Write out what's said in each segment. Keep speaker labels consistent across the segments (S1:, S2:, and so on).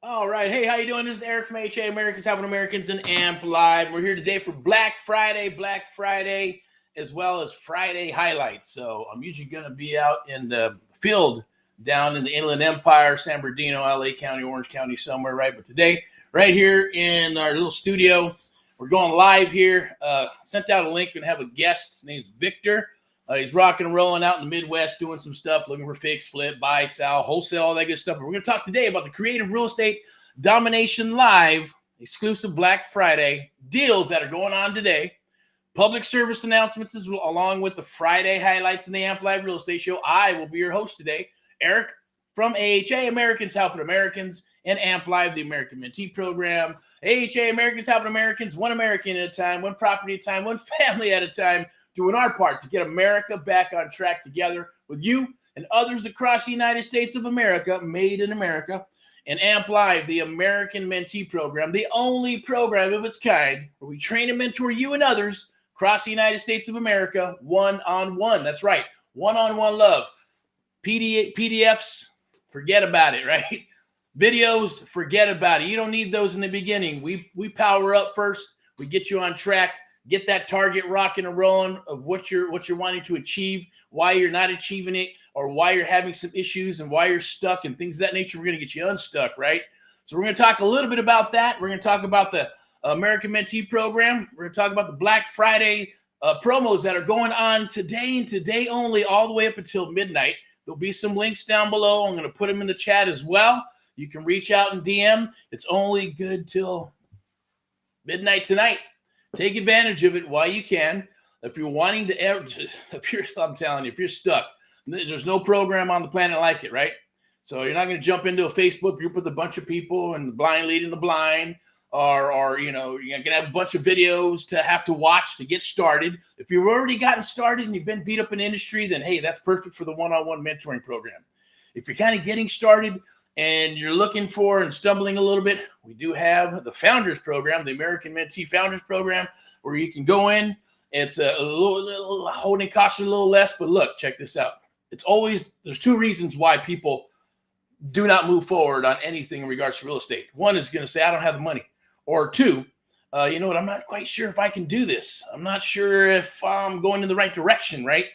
S1: All right. Hey, how you doing? This is Erick from AHA, Americans Helping Americans and Amp Live. We're here today for Black Friday, as well as Friday highlights. So I'm usually going to be out in the field down in the Inland Empire, San Bernardino, LA County, Orange County, somewhere, right? But today, right here in our little studio, we're going live here. Sent out a link and have a guest. His name's Victor. He's rocking and rolling out in the Midwest, doing some stuff, looking for fix, flip, buy, sell, wholesale, all that good stuff. But we're going to talk today about the Creative Real Estate Domination Live exclusive Black Friday deals that are going on today. Public service announcements along with the Friday highlights in the Amp Live Real Estate Show. I will be your host today, Erick from AHA, Americans Helping Americans, and Amp Live, the American Mentee Program. AHA, Americans Helping Americans, one American at a time, one property at a time, one family at a time, doing our part to get America back on track together with you and others across the United States of America, made in America. And Amp Live, the American Mentee Program, the only program of its kind where we train and mentor you and others across the United States of America, one-on-one. That's right, one-on-one love. PDFs, forget about it, right? Videos, forget about it. You don't need those in the beginning. We power up first. We get you on track, get that target rocking and rolling of what you're wanting to achieve, why you're not achieving it, or why you're having some issues and why you're stuck and things of that nature. We're going to get you unstuck, right? So we're going to talk a little bit about that. We're going to talk about the American Mentee Program. We're going to talk about the Black Friday promos that are going on today and today only, all the way up until midnight. There'll be some links down below. I'm going to put them in the chat as well. You can reach out and DM. It's only good till midnight tonight. Take advantage of it while you can. If you're wanting to, I'm telling you, if you're stuck, there's no program on the planet like it, right? So you're not going to jump into a Facebook group with a bunch of people and the blind leading the blind, or you're going to have a bunch of videos to have to watch to get started. If you've already gotten started and you've been beat up in the industry, then hey, that's perfect for the one-on-one mentoring program. If you're kind of getting started and you're looking for and stumbling a little bit, we do have the Founders Program, the American Mentee Founders Program, where you can go in. It's a little holding costs a little less, but look, check this out. There's two reasons why people do not move forward on anything in regards to real estate. One is going to say, I don't have the money. Or two, you know what, I'm not quite sure if I can do this. I'm not sure if I'm going in the right direction, right?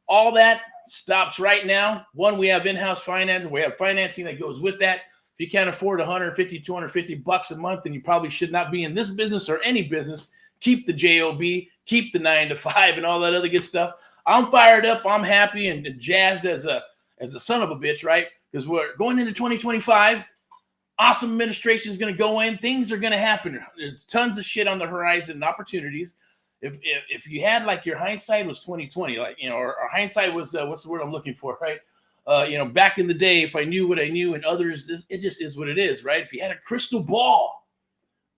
S1: All that stops right now. One, we have in-house finance. We have financing that goes with that. If you can't afford $150, $250 a month, then you probably should not be in this business or any business. Keep the job, keep the 9 to 5 and all that other good stuff. I'm fired up. I'm happy and jazzed as a son of a bitch, right? Because we're going into 2025. Awesome administration is going to go in. Things are going to happen. There's tons of shit on the horizon and opportunities. If you had like your hindsight was 2020, like, or hindsight was what's the word I'm looking for, right? Back in the day, if I knew what I knew and others, it just is what it is, right? If you had a crystal ball,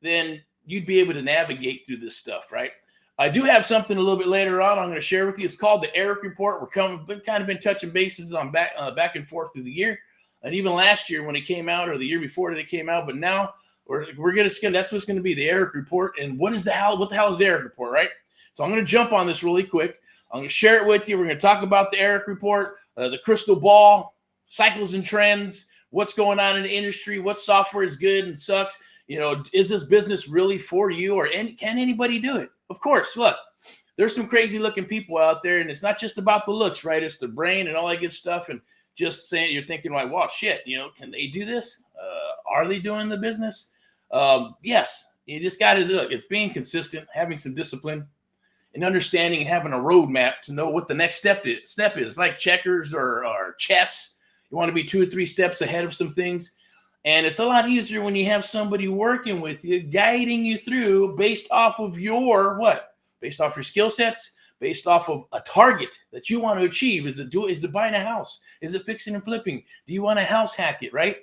S1: then you'd be able to navigate through this stuff, right? I do have something a little bit later on I'm going to share with you. It's called the Erick Report. We're kind of been touching bases on back and forth through the year, and even last year when it came out, or the year before that it came out. But now we're going to skim. That's what's going to be the Erick Report. And what the hell is the Erick Report, right? So I'm going to jump on this really quick. I'm going to share it with you. We're going to talk about the Erick Report, the crystal ball, cycles and trends, what's going on in the industry, what software is good and sucks. Is this business really for you, or can anybody do it? Of course, look, there's some crazy looking people out there, and it's not just about the looks, right? It's the brain and all that good stuff. And just saying, you're thinking like, wow, shit, can they do this? Are they doing the business? Yes, you just got to look. It's being consistent, having some discipline, and understanding and having a roadmap to know what the next step is like checkers or chess. You want to be 2 or 3 steps ahead of some things. And it's a lot easier when you have somebody working with you, guiding you through based off of based off your skill sets, based off of a target that you want to achieve. Is it buying a house? Is it fixing and flipping? Do you want to house hack it, right?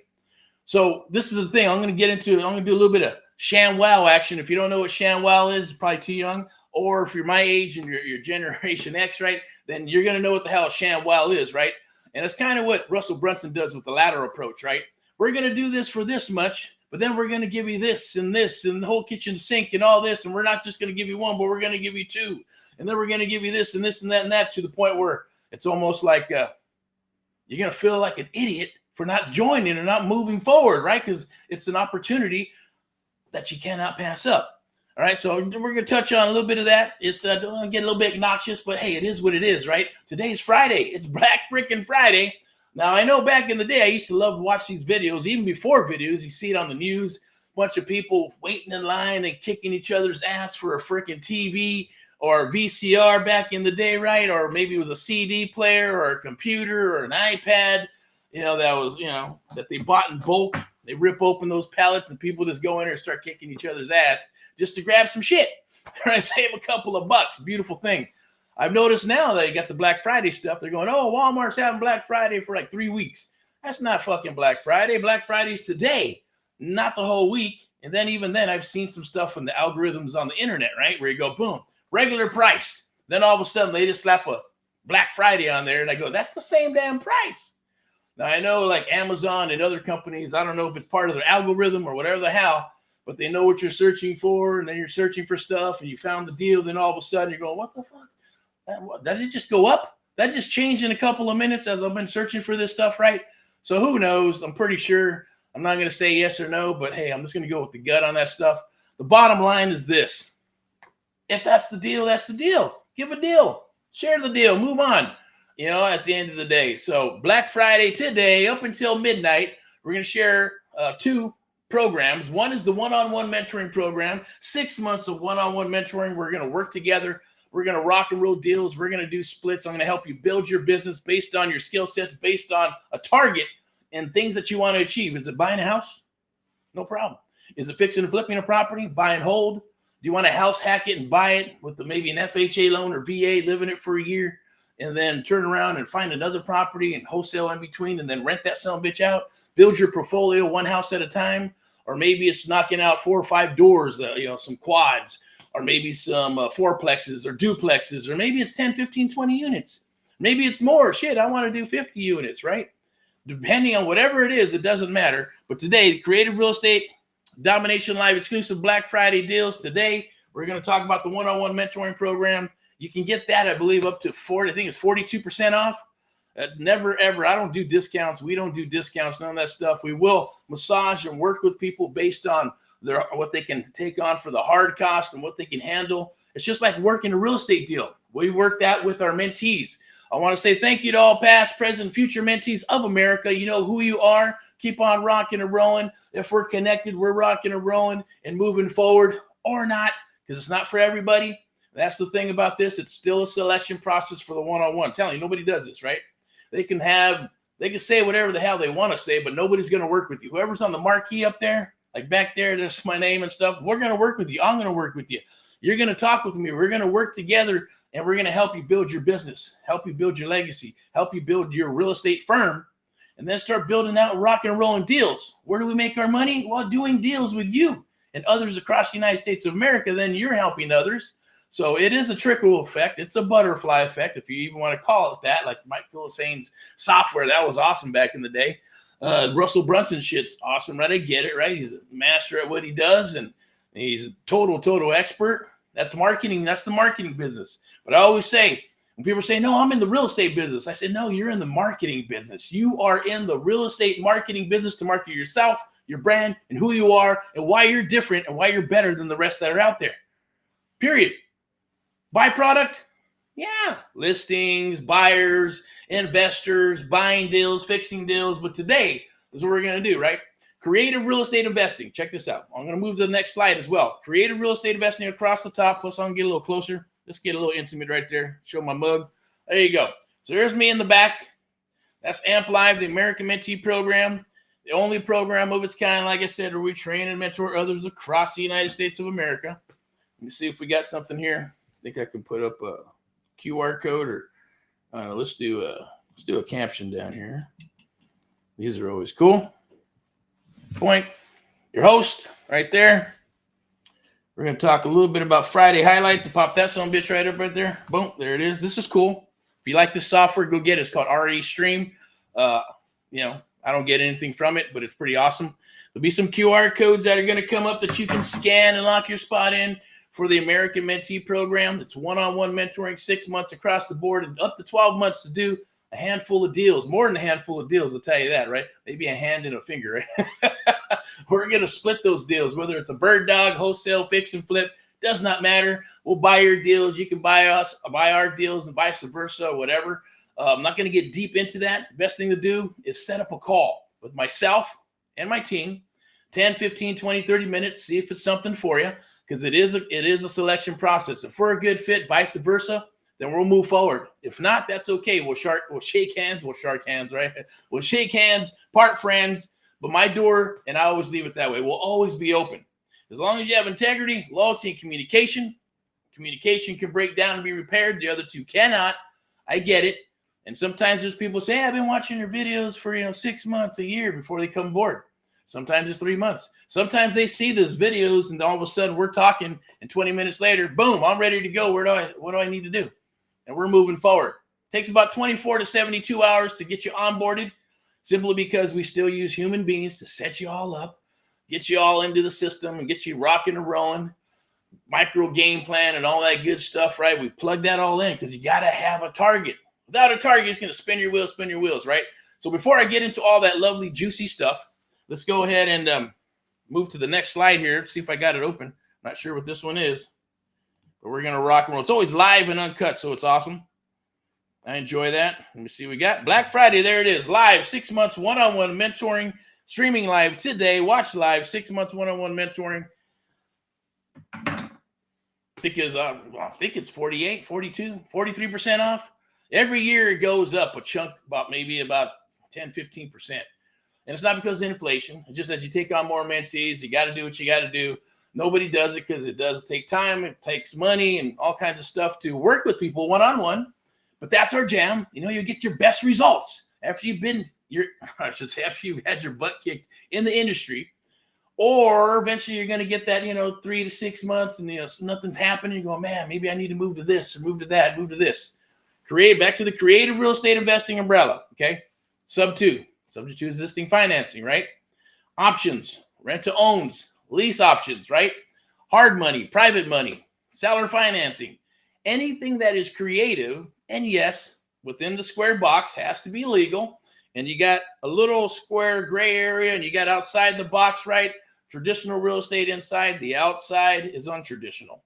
S1: So this is the thing I'm going to do a little bit of ShamWow action. If you don't know what ShamWow is, probably too young. Or if you're my age and you're Generation X, right, then you're going to know what the hell ShamWow is, right? And it's kind of what Russell Brunson does with the ladder approach, right? We're going to do this for this much, but then we're going to give you this and the whole kitchen sink and all this. And we're not just going to give you one, but we're going to give you 2. And then we're going to give you this and that to the point where it's almost like you're going to feel like an idiot for not joining and not moving forward, right? Because it's an opportunity that you cannot pass up. All right, so we're going to touch on a little bit of that. It's don't want to get a little bit obnoxious, but hey, it is what it is, right? Today's Friday. It's Black freaking Friday. Now, I know back in the day, I used to love to watch these videos, even before videos. You see it on the news, a bunch of people waiting in line and kicking each other's ass for a freaking TV or VCR back in the day, right? Or maybe it was a CD player or a computer or an iPad, that was, that they bought in bulk. They rip open those pallets and people just go in there and start kicking each other's ass just to grab some shit. Right? Save a couple of bucks. Beautiful thing. I've noticed now that you got the Black Friday stuff. They're going, oh, Walmart's having Black Friday for like 3 weeks. That's not fucking Black Friday. Black Friday's today, not the whole week. And then even then, I've seen some stuff from the algorithms on the internet, right? Where you go, boom, regular price. Then all of a sudden, they just slap a Black Friday on there. And I go, that's the same damn price. Now, I know like Amazon and other companies, I don't know if it's part of their algorithm or whatever the hell, but they know what you're searching for, and then you're searching for stuff, and you found the deal, then all of a sudden you're going, what the fuck? Did it just go up? That just changed in a couple of minutes as I've been searching for this stuff, right? So who knows? I'm pretty sure. I'm not going to say yes or no, but hey, I'm just going to go with the gut on that stuff. The bottom line is this. If that's the deal, that's the deal. Give a deal. Share the deal. Move on. At the end of the day. So Black Friday today, up until midnight, we're going to share 2 programs. One is the one-on-one mentoring program, 6 months of one-on-one mentoring. We're going to work together. We're going to rock and roll deals. We're going to do splits. I'm going to help you build your business based on your skill sets, based on a target and things that you want to achieve. Is it buying a house? No problem. Is it fixing and flipping a property? Buy and hold? Do you want to house hack it and buy it with maybe an FHA loan or VA, live in it for a year, and then turn around and find another property and wholesale in between and then rent that son of a bitch out? Build your portfolio one house at a time. Or maybe it's knocking out 4 or 5 doors, some quads, or maybe some fourplexes or duplexes, or maybe it's 10, 15, 20 units. Maybe it's more. Shit, I want to do 50 units, right? Depending on whatever it is, it doesn't matter. But today, the Creative Real Estate Domination Live exclusive Black Friday deals. Today, we're going to talk about the one-on-one mentoring program. You can get that, I believe, up to 42% off. That's never, ever. I don't do discounts. We don't do discounts, none of that stuff. We will massage and work with people based on what they can take on for the hard cost and what they can handle. It's just like working a real estate deal. We work that with our mentees. I want to say thank you to all past, present, future mentees of America. You know who you are. Keep on rocking and rolling. If we're connected, we're rocking and rolling and moving forward, or not, because it's not for everybody. That's the thing about this. It's still a selection process for the one-on-one. I'm telling you, nobody does this, right? They can say whatever the hell they want to say, but nobody's going to work with you. Whoever's on the marquee up there, like back there, there's my name and stuff. We're going to work with you. I'm going to work with you. You're going to talk with me. We're going to work together, and we're going to help you build your business, help you build your legacy, help you build your real estate firm, and then start building out rock and rolling deals. Where do we make our money? Well, doing deals with you and others across the United States of America. Then you're helping others. So it is a trickle effect. It's a butterfly effect, if you even want to call it that, like Mike Philisane's software. That was awesome back in the day. Russell Brunson shit's awesome, right? I get it, right? He's a master at what he does, and he's a total expert. That's marketing. That's the marketing business. But I always say, when people say, no, I'm in the real estate business, I say, no, you're in the marketing business. You are in the real estate marketing business to market yourself, your brand, and who you are, and why you're different, and why you're better than the rest that are out there. Period. Byproduct? Yeah. Listings, buyers, investors, buying deals, fixing deals. But today is what we're going to do, right? Creative real estate investing. Check this out. I'm going to move to the next slide as well. Creative real estate investing across the top. Plus, I'm going to get a little closer. Let's get a little intimate right there. Show my mug. There you go. So there's me in the back. That's AMP Live, the American Mentee Program. The only program of its kind, like I said, where we train and mentor others across the United States of America. Let me see if we got something here. I think I can put up a QR code, or let's do a caption down here. These are always cool. Point. Your host right there. We're going to talk a little bit about Friday highlights. Pop that son of a bitch right up right there. Boom. There it is. This is cool. If you like this software, go get it. It's called RE Stream. I don't get anything from it, but it's pretty awesome. There'll be some QR codes that are going to come up that you can scan and lock your spot in for the American Mentee Program. It's one-on-one mentoring, 6 months across the board, and up to 12 months to do. a handful of deals, more than a handful of deals, I'll tell you that, right? Maybe a hand and a finger, right? We're going to split those deals, whether it's a bird dog, wholesale, fix and flip, does not matter. We'll buy your deals. You can buy our deals and vice versa, or whatever. I'm not going to get deep into that. The best thing to do is set up a call with myself and my team, 10, 15, 20, 30 minutes, see if it's something for you, because it is a selection process. If we're a good fit, vice versa, then we'll move forward. If not, that's okay. We'll shake hands, right? We'll shake hands, part friends, but my door, and I always leave it that way, will always be open. As long as you have integrity, loyalty, and communication. Communication can break down and be repaired. The other two cannot. I get it. And sometimes there's people say, hey, I've been watching your videos for 6 months, a year before they come aboard. Sometimes it's 3 months. Sometimes they see these videos and all of a sudden we're talking, and 20 minutes later, boom, I'm ready to go. What do I need to do? And we're moving forward. It takes about 24 to 72 hours to get you onboarded, simply because we still use human beings to set you all up, get you all into the system, and get you rocking and rolling, micro game plan and all that good stuff, right? We plug that all in because you got to have a target. Without a target, it's going to spin your wheels, right? So before I get into all that lovely, juicy stuff, let's go ahead and move to the next slide here. See if I got it open. Not sure what this one is, but we're going to rock and roll. It's always live and uncut, so it's awesome. I enjoy that. Let me see what we got. Black Friday, there it is. Live, 6 months, one-on-one mentoring, streaming live today. Watch live, 6 months, one-on-one mentoring. I think it's 48, 42, 43% off. Every year it goes up a chunk, maybe about 10, 15%. And it's not because of inflation. It's just that you take on more mentees. You got to do what you got to do. Nobody does it because it does take time. It takes money and all kinds of stuff to work with people one-on-one. But that's our jam. You get your best results after you've had your butt kicked in the industry. Or eventually you're going to get that, 3 to 6 months and nothing's happening. You go, man, maybe I need to move to this or move to that, move to this. Back to the creative real estate investing umbrella. Okay. Sub 2, subject to existing financing, right? Options, rent to owns, lease options, right? Hard money, private money, seller financing, anything that is creative. And yes, within the square box has to be legal. And you got a little square gray area and you got outside the box, right? Traditional real estate inside, the outside is untraditional,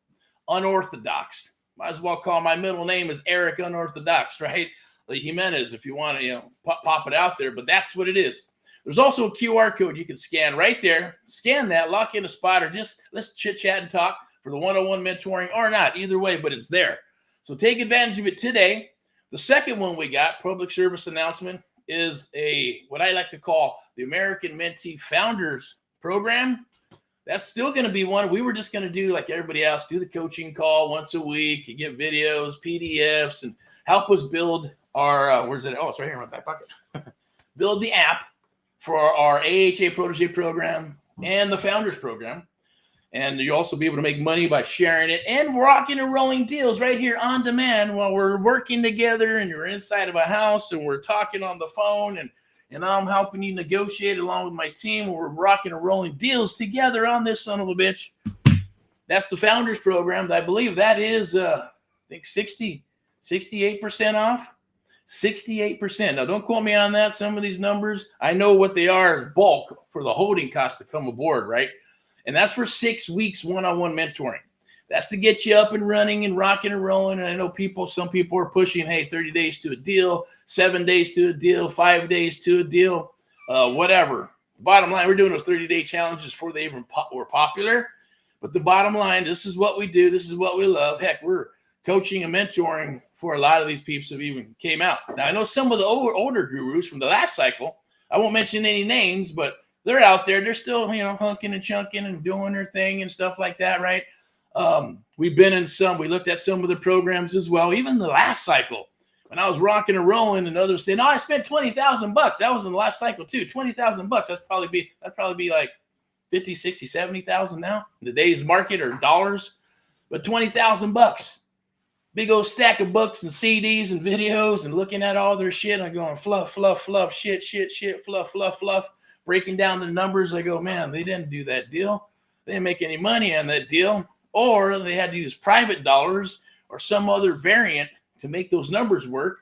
S1: unorthodox. Might as well call my middle name is Erick Unorthodox, right? Like Jimenez, if you want to, pop it out there, but that's what it is. There's also a QR code you can scan right there. Scan that, lock in a spot, or just let's chit chat and talk for the one-on-one mentoring or not, either way, but it's there. So take advantage of it today. The second one we got, public service announcement, is what I like to call the American Mentee Founders Program. That's still going to be one. We were just going to do like everybody else, do the coaching call once a week. You get videos, PDFs, and help us build our, where's it? Oh, it's right here in my back pocket. Build the app for our AHA Protege program and the Founders Program. And you'll also be able to make money by sharing it and rocking and rolling deals right here on demand while we're working together and you're inside of a house and we're talking on the phone and I'm helping you negotiate along with my team. We're rocking and rolling deals together on this son of a bitch. That's the Founders Program. I believe that is, I think 68% off. 68%. Now, don't quote me on that. Some of these numbers, I know what they are as bulk for the holding cost to come aboard, right? And that's for 6 weeks one-on-one mentoring. That's to get you up and running and rocking and rolling. And I know some people are pushing, hey, 30 days to a deal, 7 days to a deal, 5 days to a deal, whatever. Bottom line, we're doing those 30-day challenges before they even were popular. But the bottom line, this is what we do. This is what we love. Heck, we're coaching and mentoring for a lot of these peeps that even came out. Now, I know some of the older gurus from the last cycle, I won't mention any names, but they're out there. They're still, hunking and chunking and doing their thing and stuff like that, right? We looked at some of the programs as well. Even the last cycle, when I was rocking and rolling and others saying, I spent $20,000. That was in the last cycle too. $20,000. That'd probably be like 50, 60, 70,000 now in today's market or dollars, but $20,000. Big old stack of books and CDs and videos and looking at all their shit. I'm going fluff, fluff, fluff, shit, fluff, fluff, fluff. Breaking down the numbers, I go, man, they didn't do that deal. They didn't make any money on that deal. Or they had to use private dollars or some other variant to make those numbers work.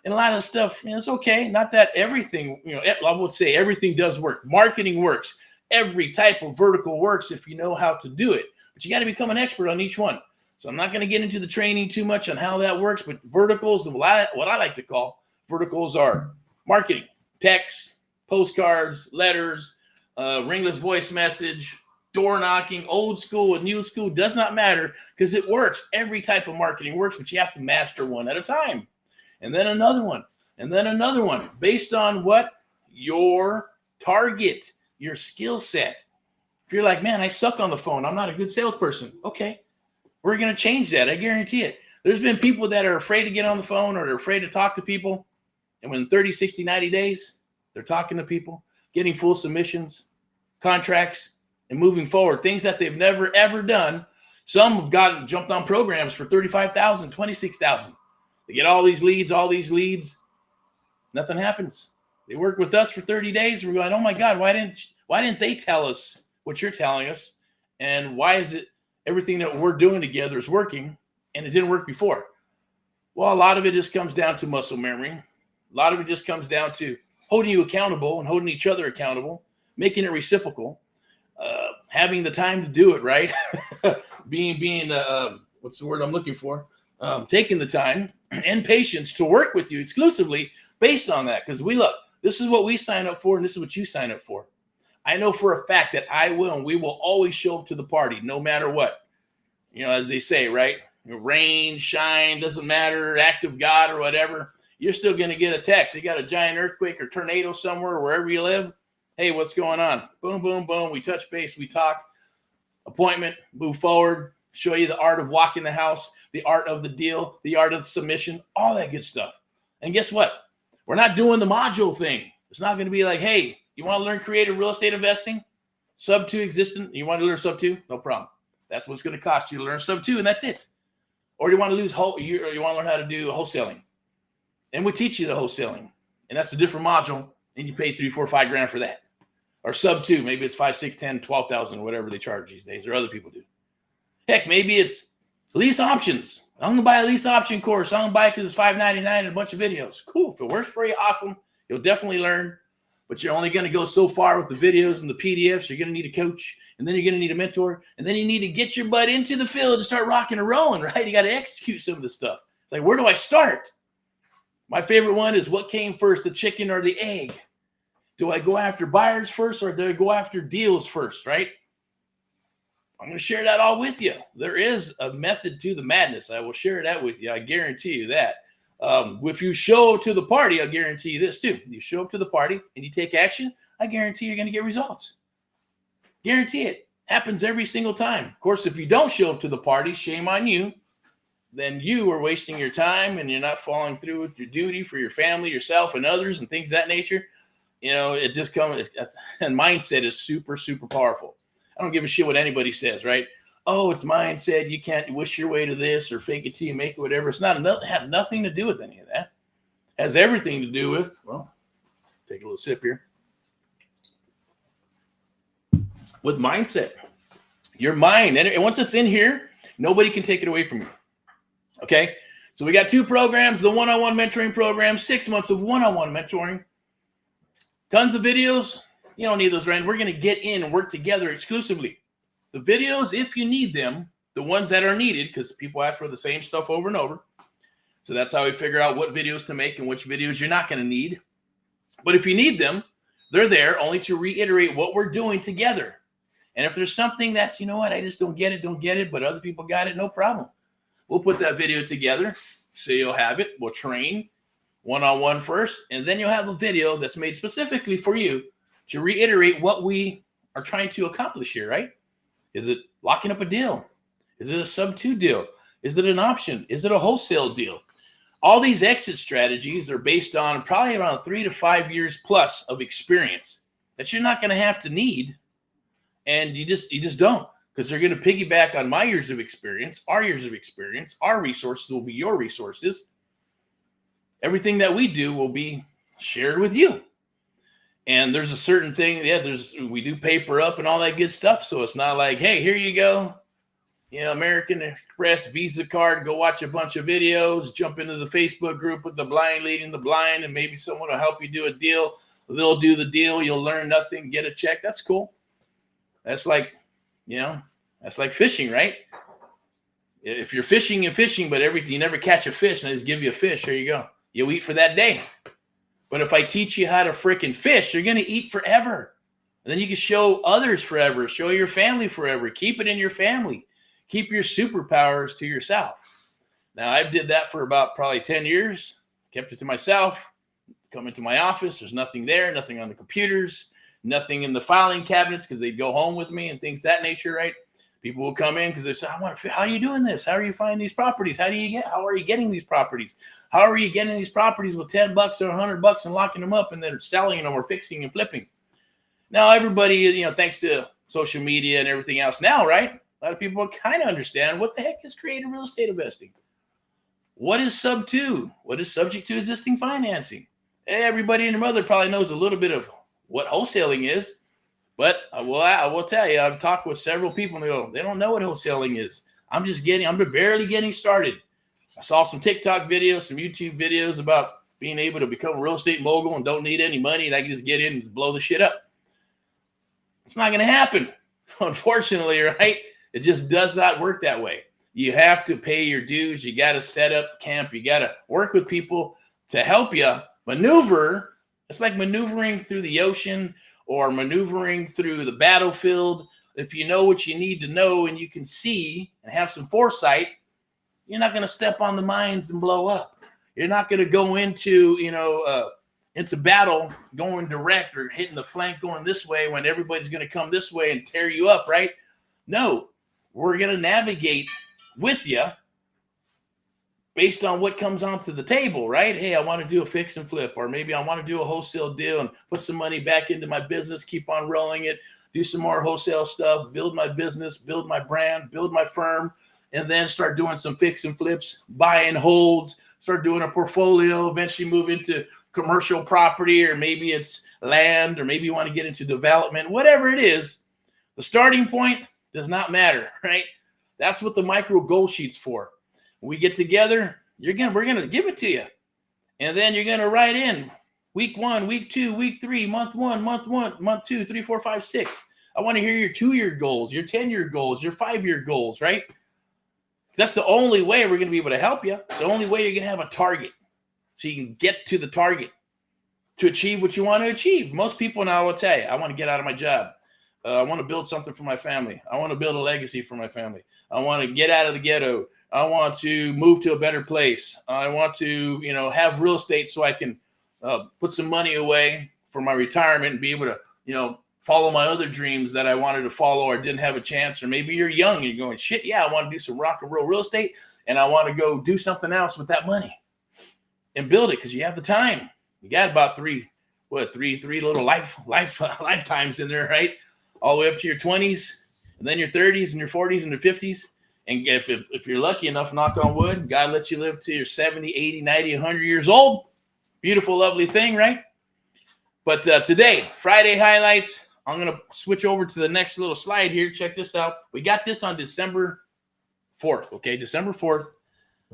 S1: And a lot of stuff, it's okay. Not that everything, I would say everything does work. Marketing works. Every type of vertical works if you know how to do it. But you got to become an expert on each one. So I'm not going to get into the training too much on how that works, but verticals, what I like to call verticals are marketing, text, postcards, letters, ringless voice message, door knocking, old school with new school, does not matter because it works. Every type of marketing works, but you have to master one at a time. And then another one, and then another one based on what your target, your skill set. If you're like, man, I suck on the phone, I'm not a good salesperson. Okay, we're going to change that. I guarantee it. There's been people that are afraid to get on the phone or they're afraid to talk to people. And within 30, 60, 90 days, they're talking to people, getting full submissions, contracts, and moving forward. Things that they've never, ever done. Some have jumped on programs for $35,000, $26,000. They get all these leads. Nothing happens. They work with us for 30 days. And we're going, oh my God, why didn't they tell us what you're telling us? And why is it everything that we're doing together is working and it didn't work before? Well, a lot of it just comes down to muscle memory. A lot of it just comes down to holding you accountable and holding each other accountable, making it reciprocal, having the time to do it, right? being what's the word I'm looking for? Taking the time and patience to work with you exclusively based on that. Because this is what we sign up for and this is what you sign up for. I know for a fact that we will always show up to the party no matter what. As they say, right? Rain, shine, doesn't matter, act of God or whatever. You're still going to get a text. You got a giant earthquake or tornado somewhere, wherever you live. Hey, what's going on? Boom, boom, boom. We touch base. We talk. Appointment. Move forward. Show you the art of walking the house, the art of the deal, the art of the submission, all that good stuff. And guess what? We're not doing the module thing. It's not going to be like, hey, you want to learn creative real estate investing? Sub 2 existent. You want to learn sub 2? No problem. That's what's going to cost you to learn sub 2, and that's it. Or you want to you want to learn how to do wholesaling. And we teach you the wholesaling. And that's a different module. And you pay $3, $4, $5 grand for that. Or sub 2, maybe it's 5, 6, 10, 12,000, whatever they charge these days, or other people do. Heck, maybe it's lease options. I'm going to buy a lease option course. I'm going to buy it because it's $5.99 and a bunch of videos. Cool. If it works for you, awesome. You'll definitely learn. But you're only going to go so far with the videos and the PDFs. You're going to need a coach. And then you're going to need a mentor. And then you need to get your butt into the field and start rocking and rolling, right? You got to execute some of the stuff. It's like, where do I start? My favorite one is what came first, the chicken or the egg? Do I go after buyers first or do I go after deals first, right? I'm going to share that all with you. There is a method to the madness. I will share that with you. I guarantee you that. If you show up to the party, I'll guarantee you this too. You show up to the party and you take action, I guarantee you're going to get results. Guarantee it. Happens every single time. Of course, if you don't show up to the party, shame on you. Then you are wasting your time and you're not following through with your duty for your family, yourself, and others and things of that nature. It just comes, and mindset is super, super powerful. I don't give a shit what anybody says, right? Oh, it's mindset. You can't wish your way to this or fake it till you make it, whatever. It has nothing to do with any of that. It has everything to do with, well, take a little sip here. With mindset. Your mind. And once it's in here, nobody can take it away from you. Okay? So we got 2 programs, the one-on-one mentoring program, 6 months of one-on-one mentoring. Tons of videos. You don't need those, right? We're going to get in and work together exclusively. The videos, if you need them, the ones that are needed, because people ask for the same stuff over and over. So that's how we figure out what videos to make and which videos you're not going to need. But if you need them, they're there only to reiterate what we're doing together. And if there's something that's, I just don't get it, but other people got it, no problem. We'll put that video together so you'll have it. We'll train one-on-one first, and then you'll have a video that's made specifically for you to reiterate what we are trying to accomplish here, right? Is it locking up a deal? Is it a sub 2 deal? Is it an option? Is it a wholesale deal? All these exit strategies are based on probably around 3 to 5 years plus of experience that you're not going to have to need. And you just don't, because they're going to piggyback on my years of experience, our years of experience. Our resources will be your resources. Everything that we do will be shared with you. And there's a certain thing, we do paper up and all that good stuff. So it's not like, hey, here you go. American Express, Visa card, go watch a bunch of videos, jump into the Facebook group with the blind leading the blind, and maybe someone will help you do a deal. They'll do the deal. You'll learn nothing, get a check. That's cool. That's like, that's like fishing, right? If you're fishing and fishing, but you never catch a fish, and I just give you a fish, there you go. You'll eat for that day. But if I teach you how to freaking fish, you're going to eat forever. And then you can show others forever, show your family forever, keep it in your family. Keep your superpowers to yourself. Now, I did that for about probably 10 years, kept it to myself, come into my office. There's nothing there, nothing on the computers, nothing in the filing cabinets because they'd go home with me and things of that nature, right? People will come in because they say, how are you doing this? How are you finding these properties? How are you getting these properties? How are you getting these properties with $10 or $100 and locking them up and then selling them or fixing and flipping? Now, everybody, thanks to social media and everything else now, right? A lot of people kind of understand what the heck is creative real estate investing. What is sub 2? What is subject to existing financing? Everybody and their mother probably knows a little bit of what wholesaling is, but I will tell you, I've talked with several people and they don't know what wholesaling is. I'm barely getting started. I saw some TikTok videos, some YouTube videos about being able to become a real estate mogul and don't need any money and I can just get in and blow the shit up. It's not going to happen, unfortunately, right? It just does not work that way. You have to pay your dues. You got to set up camp. You got to work with people to help you maneuver. It's like maneuvering through the ocean or maneuvering through the battlefield. If you know what you need to know and you can see and have some foresight, you're not going to step on the mines and blow up. You're not going to go into battle going direct or hitting the flank going this way when everybody's going to come this way and tear you up, right? No, we're going to navigate with you based on what comes onto the table, right? Hey, I want to do a fix and flip, or maybe I want to do a wholesale deal and put some money back into my business, keep on rolling it, do some more wholesale stuff, build my business, build my brand, build my firm, and then start doing some fix and flips, buy and holds, start doing a portfolio, eventually move into commercial property, or maybe it's land, or maybe you want to get into development, whatever it is. The starting point does not matter, right? That's what the micro goal sheet's for. When we get together, we're going to give it to you. And then you're going to write in week 1, week 2, week 3, month 1, month 2, 3, 4, 5, 6. I want to hear your 2-year goals, your 10-year goals, your 5-year goals, right? That's the only way we're going to be able to help you. It's the only way you're going to have a target. So you can get to the target to achieve what you want to achieve. Most people now will tell you, I want to get out of my job. I want to build something for my family. I want to build a legacy for my family. I want to get out of the ghetto. I want to move to a better place. I want to, have real estate so I can put some money away for my retirement and be able to, follow my other dreams that I wanted to follow or didn't have a chance. Or maybe you're young and you're going, shit, yeah, I want to do some rock and roll real estate and I want to go do something else with that money and build it because you have the time. You got about three little lifetimes in there, right? All the way up to your 20s, and then your 30s and your 40s and your 50s. And if you're lucky enough, knock on wood, God lets you live to your 70, 80, 90, 100 years old. Beautiful, lovely thing, right? But today, Friday highlights, I'm going to switch over to the next little slide here. Check this out. We got this on December 4th, okay? December 4th.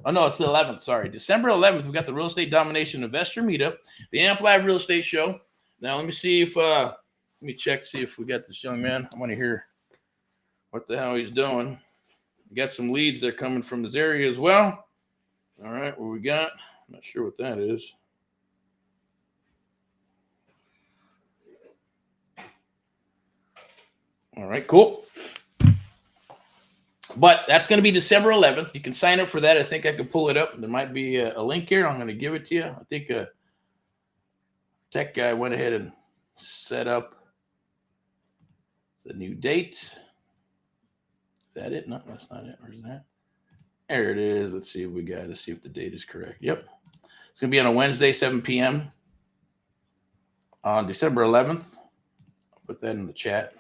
S1: Oh, no, it's the 11th. Sorry. December 11th, we got the Real Estate Domination Investor Meetup, the Amp Live Real Estate Show. Now, let me see if, let me check, see if we got this young man. I want to hear what the hell he's doing. We got some leads that are coming from this area as well. All right, what we got? I'm not sure what that is. All right, cool. But that's going to be December 11th. You can sign up for that. I think I can pull it up. There might be a link here. I'm going to give it to you. I think a tech guy went ahead and set up the new date. Is that it? No, that's not it. Where's that? There it is. Let's see what we got. Let's see if the date is correct. Yep. It's going to be on a Wednesday, 7 p.m. on December 11th. I'll put that in the chat.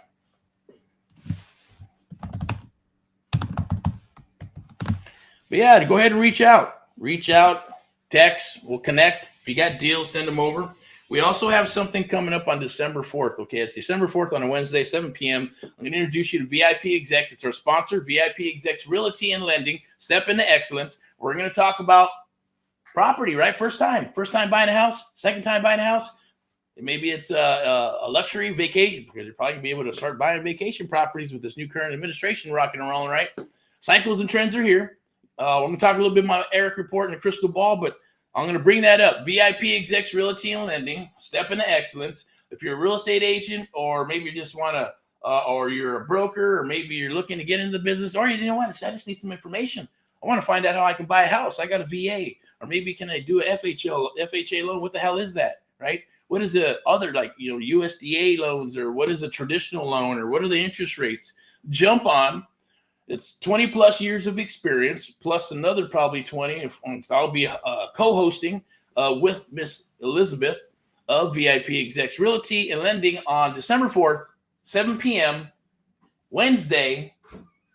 S1: But yeah, go ahead and reach out. Reach out, text. We'll connect. If you got deals, send them over. We also have something coming up on December 4th. Okay, it's December 4th on a Wednesday, 7 p.m. I'm going to introduce you to VIP Execs. It's our sponsor, VIP Execs Realty and Lending. Step into excellence. We're going to talk about property, right? First time buying a house, second time buying a house. Maybe it's a luxury vacation, because you're probably going to be able to start buying vacation properties with this new current administration rocking and rolling, right? Cycles and trends are here. We're going to talk a little bit about Erick report and the crystal ball, but I'm going to bring that up. VIP Execs Realty and Lending, step into excellence. If you're a real estate agent, or maybe you just want to, or you're a broker, or maybe you're looking to get into the business, or you know what, I just need some information. I want to find out how I can buy a house. I got a VA, or maybe can I do a FHA loan? What the hell is that, right? What is the other, like, USDA loans, or what is a traditional loan, or what are the interest rates? Jump on. It's 20 plus years of experience, plus another probably 20. I'll be co-hosting with Miss Elizabeth of VIP Execs Realty and Lending on December 4th, 7 p.m. Wednesday.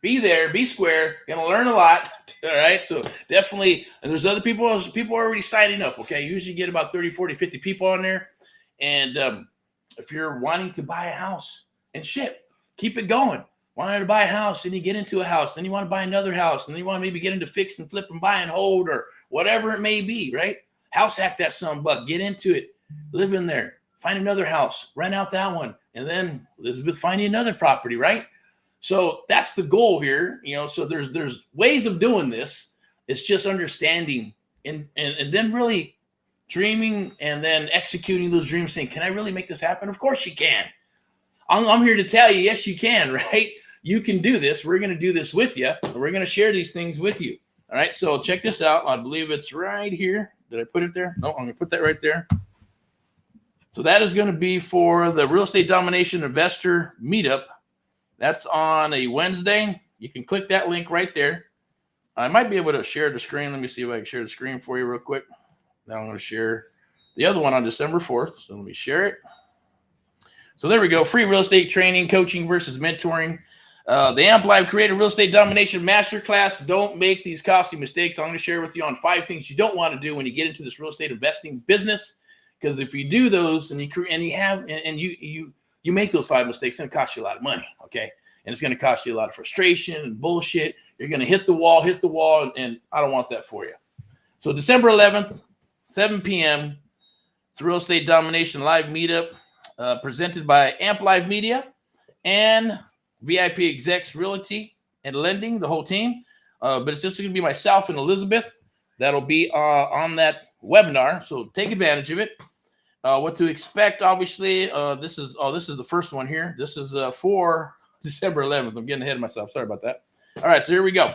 S1: Be there, be square. Gonna learn a lot. All right. So definitely, and there's other people are already signing up. Okay. Usually get about 30, 40, 50 people on there. And if you're wanting to buy a house and ship, keep it going. Wanted to buy a house, and you get into a house, then you want to buy another house, and then you want to maybe get into fix and flip and buy and hold, or whatever it may be, right? House hack that son of a buck, get into it, live in there, find another house, rent out that one, and then Elizabeth finding another property, right? So that's the goal here, so there's ways of doing this. It's just understanding and then really dreaming, and then executing those dreams, saying, can I really make this happen? Of course you can. I'm here to tell you, yes, you can, right? You can do this. We're going to do this with you, and we're going to share these things with you. All right, so check this out. I believe it's right here. Did I put it there? No, I'm going to put that right there. So that is going to be for the Real Estate Domination Investor Meetup. That's on a Wednesday. You can click that link right there. I might be able to share the screen. Let me see if I can share the screen for you real quick. Now I'm going to share the other one on December 4th. So let me share it. So there we go. Free real estate training, coaching versus mentoring. The Amp Live Creative Real Estate Domination Masterclass. Don't make these costly mistakes. I'm going to share with you on 5 things you don't want to do when you get into this real estate investing business. Because if you do those and you make those 5 mistakes, it's going to cost you a lot of money. Okay. And it's going to cost you a lot of frustration and bullshit. You're going to hit the wall, and I don't want that for you. So December 11th, 7 p.m. It's a Real Estate Domination Live Meetup presented by Amp Live Media and VIP Execs Realty and Lending, the whole team. But it's just going to be myself and Elizabeth that'll be on that webinar. So take advantage of it. What to expect, obviously. This is the first one here. This is for December 11th. I'm getting ahead of myself. Sorry about that. All right, so here we go.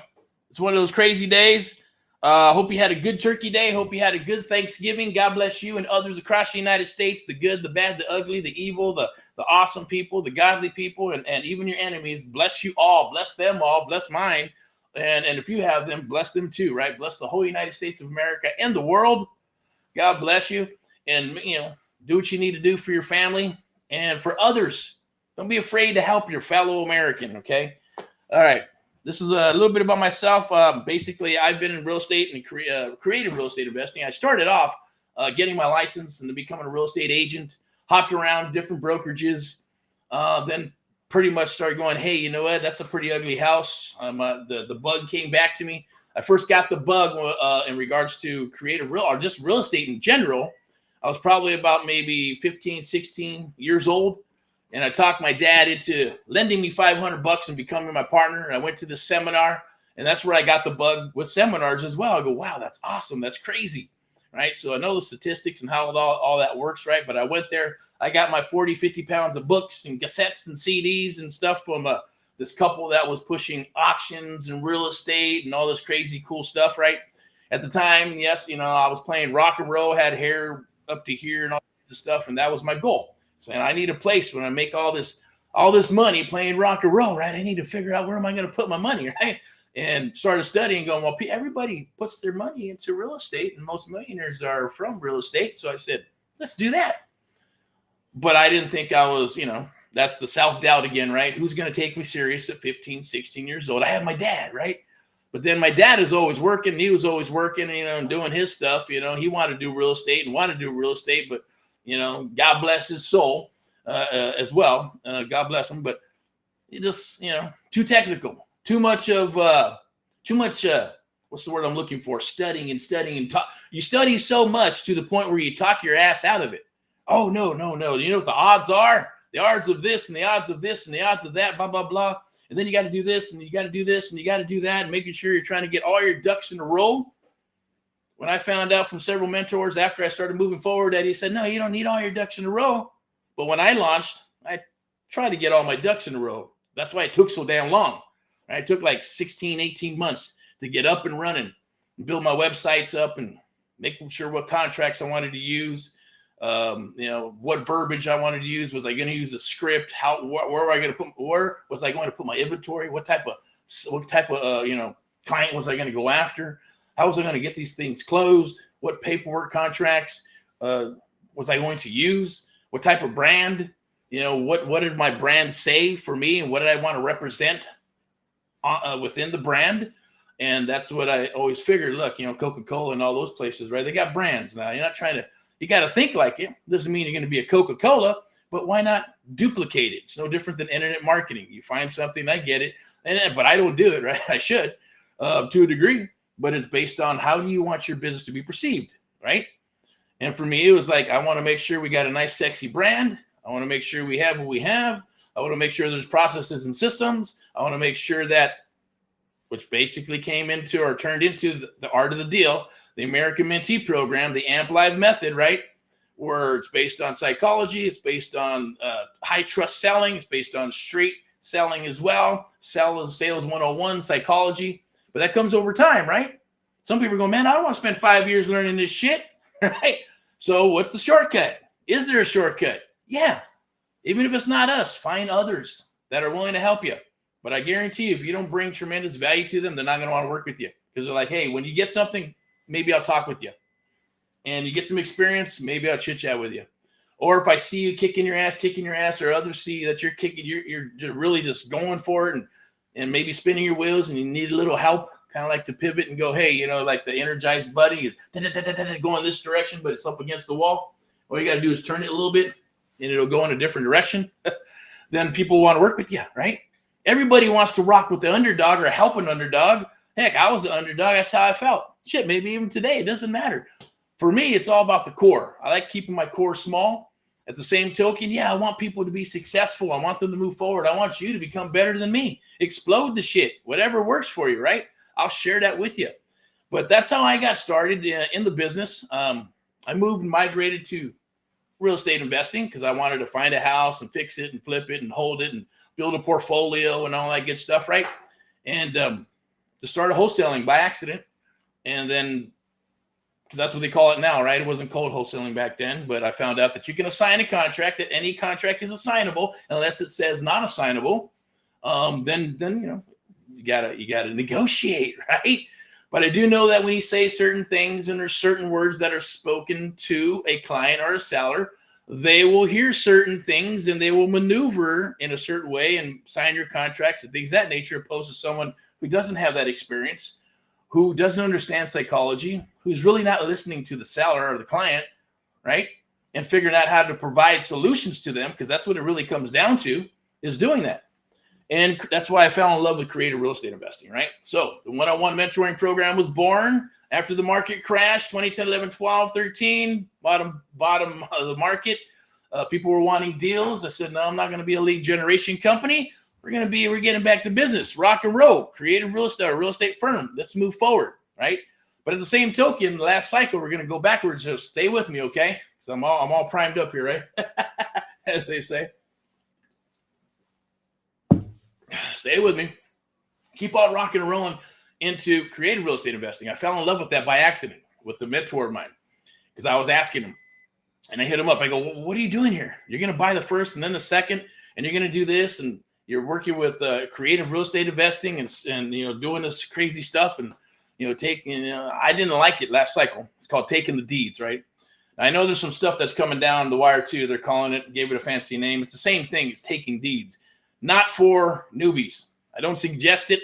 S1: It's one of those crazy days. Hope you had a good turkey day. Hope you had a good Thanksgiving. God bless you and others across the United States, the good, the bad, the ugly, the evil, the awesome people, the godly people, and even your enemies. Bless you all. Bless them all. Bless mine. And if you have them, bless them too, right? Bless the whole United States of America and the world. God bless you. And, do what you need to do for your family and for others. Don't be afraid to help your fellow American, okay? All right. This is a little bit about myself. Basically, I've been in real estate and creative real estate investing. I started off getting my license and then becoming a real estate agent, hopped around different brokerages, then pretty much started going, hey, you know what? That's a pretty ugly house. The bug came back to me. I first got the bug in regards to just real estate in general. I was probably about maybe 15, 16 years old. And I talked my dad into lending me $500 and becoming my partner. And I went to this seminar, and that's where I got the bug with seminars as well. I go, wow, that's awesome. That's crazy, right? So I know the statistics and how all that works, right? But I went there. I got my 40, 50 pounds of books and cassettes and CDs and stuff from this couple that was pushing auctions and real estate and all this crazy cool stuff, right? At the time, yes, I was playing rock and roll, had hair up to here and all this stuff, and that was my goal. And I need a place when I make all this money playing rock and roll, right? I need to figure out where am I going to put my money, right? And started studying, going, well, everybody puts their money into real estate, and most millionaires are from real estate. So I said, let's do that. But I didn't think I was, that's the self-doubt again, right? Who's going to take me serious at 15, 16 years old? I have my dad, right? But then my dad is always working. He was always working, and doing his stuff. He wanted to do real estate, but God bless his soul as well. God bless him. But it just, too technical, too much, what's the word I'm looking for? Studying and talk. You study so much to the point where you talk your ass out of it. Oh, no. You know what the odds are? The odds of this and the odds of this and the odds of that, blah, blah, blah. And then you got to do this and you got to do this and you got to do that, and making sure you're trying to get all your ducks in a row. When I found out from several mentors after I started moving forward that he said, no, you don't need all your ducks in a row. But when I launched, I tried to get all my ducks in a row. That's why it took so damn long. Right? It took like 16, 18 months to get up and running, and build my websites up and making sure what contracts I wanted to use. What verbiage I wanted to use. Was I going to use a script? Where was I going to put my inventory? What type of client was I going to go after? How was I going to get these things closed? What paperwork contracts was I going to use? What type of brand? What did my brand say for me, and what did I want to represent within the brand? And that's what I always figured. Look, Coca-Cola and all those places, right? They got brands now. You're not trying to. You got to think like it. Doesn't mean you're going to be a Coca-Cola, but why not duplicate it? It's no different than internet marketing. You find something, I get it, but I don't do it, right? I should to a degree, but it's based on how do you want your business to be perceived, right? And for me, it was like, I want to make sure we got a nice, sexy brand. I want to make sure we have what we have. I want to make sure there's processes and systems. I want to make sure that, which basically came into or turned into the art of the deal, the American Mentee Program, the AMP Live method, right? Where it's based on psychology, it's based on high trust selling, it's based on straight selling as well, sales 101, psychology. But that comes over time, right? Some people go, man, I don't want to spend 5 years learning this shit, right? So what's the shortcut? Is there a shortcut? Yeah. Even if it's not us, find others that are willing to help you. But I guarantee you, if you don't bring tremendous value to them, they're not going to want to work with you, because they're like, hey, when you get something, maybe I'll talk with you. And you get some experience, maybe I'll chit chat with you. Or if I see you kicking your ass, or others see that you're kicking, you're really just going for it and maybe spinning your wheels and you need a little help, kind of like to pivot and go, hey, like the energized buddy is going this direction, but it's up against the wall. All you got to do is turn it a little bit and it'll go in a different direction. Then people want to work with you, right? Everybody wants to rock with the underdog or help an underdog. Heck, I was the underdog. That's how I felt. Shit, maybe even today. It doesn't matter. For me, it's all about the core. I like keeping my core small. At the same token, I want people to be successful. I want them to move forward. I want you to become better than me. Explode the shit. Whatever works for you, right? I'll share that with you. But that's how I got started in the business. I moved and migrated to real estate investing because I wanted to find a house and fix it and flip it and hold it and build a portfolio and all that good stuff, right? And to start wholesaling by accident. And then, because that's what they call it now, right? It wasn't called wholesaling back then, but I found out that you can assign a contract, that any contract is assignable unless it says not assignable. Then you gotta negotiate, right? But I do know that when you say certain things and there's certain words that are spoken to a client or a seller, they will hear certain things and they will maneuver in a certain way and sign your contracts and things of that nature, opposed to someone who doesn't have that experience, who doesn't understand psychology, who's really not listening to the seller or the client, right? And figuring out how to provide solutions to them, because that's what it really comes down to, is doing that. And that's why I fell in love with creative real estate investing, right? So the one-on-one mentoring program was born after the market crashed, 2010, 11, 12, 13, bottom of the market. People were wanting deals. I said, no, I'm not going to be a lead generation company. We're getting back to business, rock and roll, creative real estate, a real estate firm. Let's move forward, right? But at the same token, the last cycle, we're going to go backwards. So stay with me, okay? So I'm all primed up here, right? As they say. Stay with me. Keep on rocking and rolling into creative real estate investing. I fell in love with that by accident with the mentor of mine, because I was asking him, and I hit him up. I go, well, what are you doing here? You're going to buy the first and then the second, and you're going to do this, and you're working with creative real estate investing and doing this crazy stuff, and I didn't like it last cycle. It's called taking the deeds, right? I know there's some stuff that's coming down the wire too. They're calling it, gave it a fancy name. It's the same thing. It's taking deeds, not for newbies. I don't suggest it.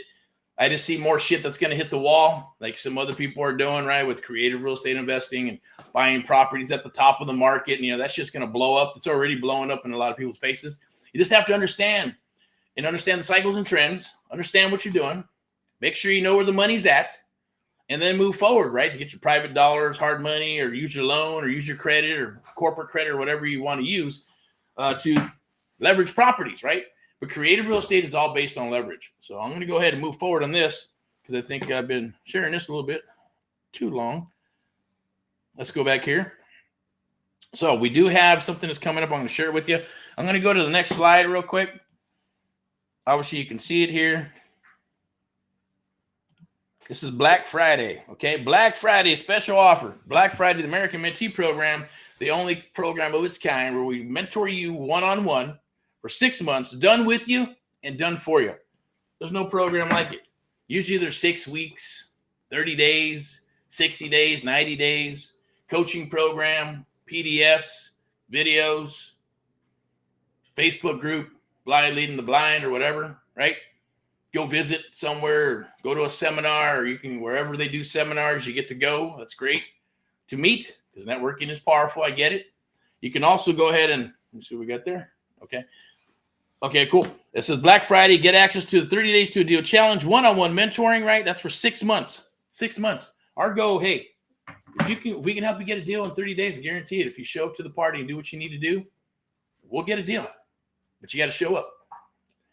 S1: I just see more shit that's going to hit the wall, like some other people are doing, right, with creative real estate investing and buying properties at the top of the market. And, you know, that's just going to blow up. It's already blowing up in a lot of people's faces. You just have to understand the cycles and trends, understand what you're doing, make sure you know where the money's at, and then move forward, right, to get your private dollars, hard money, or use your loan or use your credit or corporate credit or whatever you want to use to leverage properties, right? But creative real estate is all based on leverage. So I'm going to go ahead and move forward on this because I think I've been sharing this a little bit too long. Let's go back here. So we do have something that's coming up. I'm going to share it with you. I'm going to go to the next slide real quick. Obviously, you can see it here. This is Black Friday, okay? Black Friday special offer. Black Friday, the American Mentee Program, the only program of its kind where we mentor you one-on-one for 6 months, done with you and done for you. There's no program like it. Usually there's 6 weeks, 30 days, 60 days, 90 days, coaching program, PDFs, videos, Facebook group, Blind Leading the Blind or whatever, right? Go visit somewhere, go to a seminar, or you can, wherever they do seminars, you get to go. That's great to meet because networking is powerful. I get it. You can also go ahead and, let's see what we got there. Okay. Okay, cool. It says Black Friday, get access to the 30 Days to a Deal Challenge, one-on-one mentoring, right? That's for 6 months. 6 months. Our goal, hey, if we can help you get a deal in 30 days, I guarantee it. If you show up to the party and do what you need to do, we'll get a deal. But you got to show up.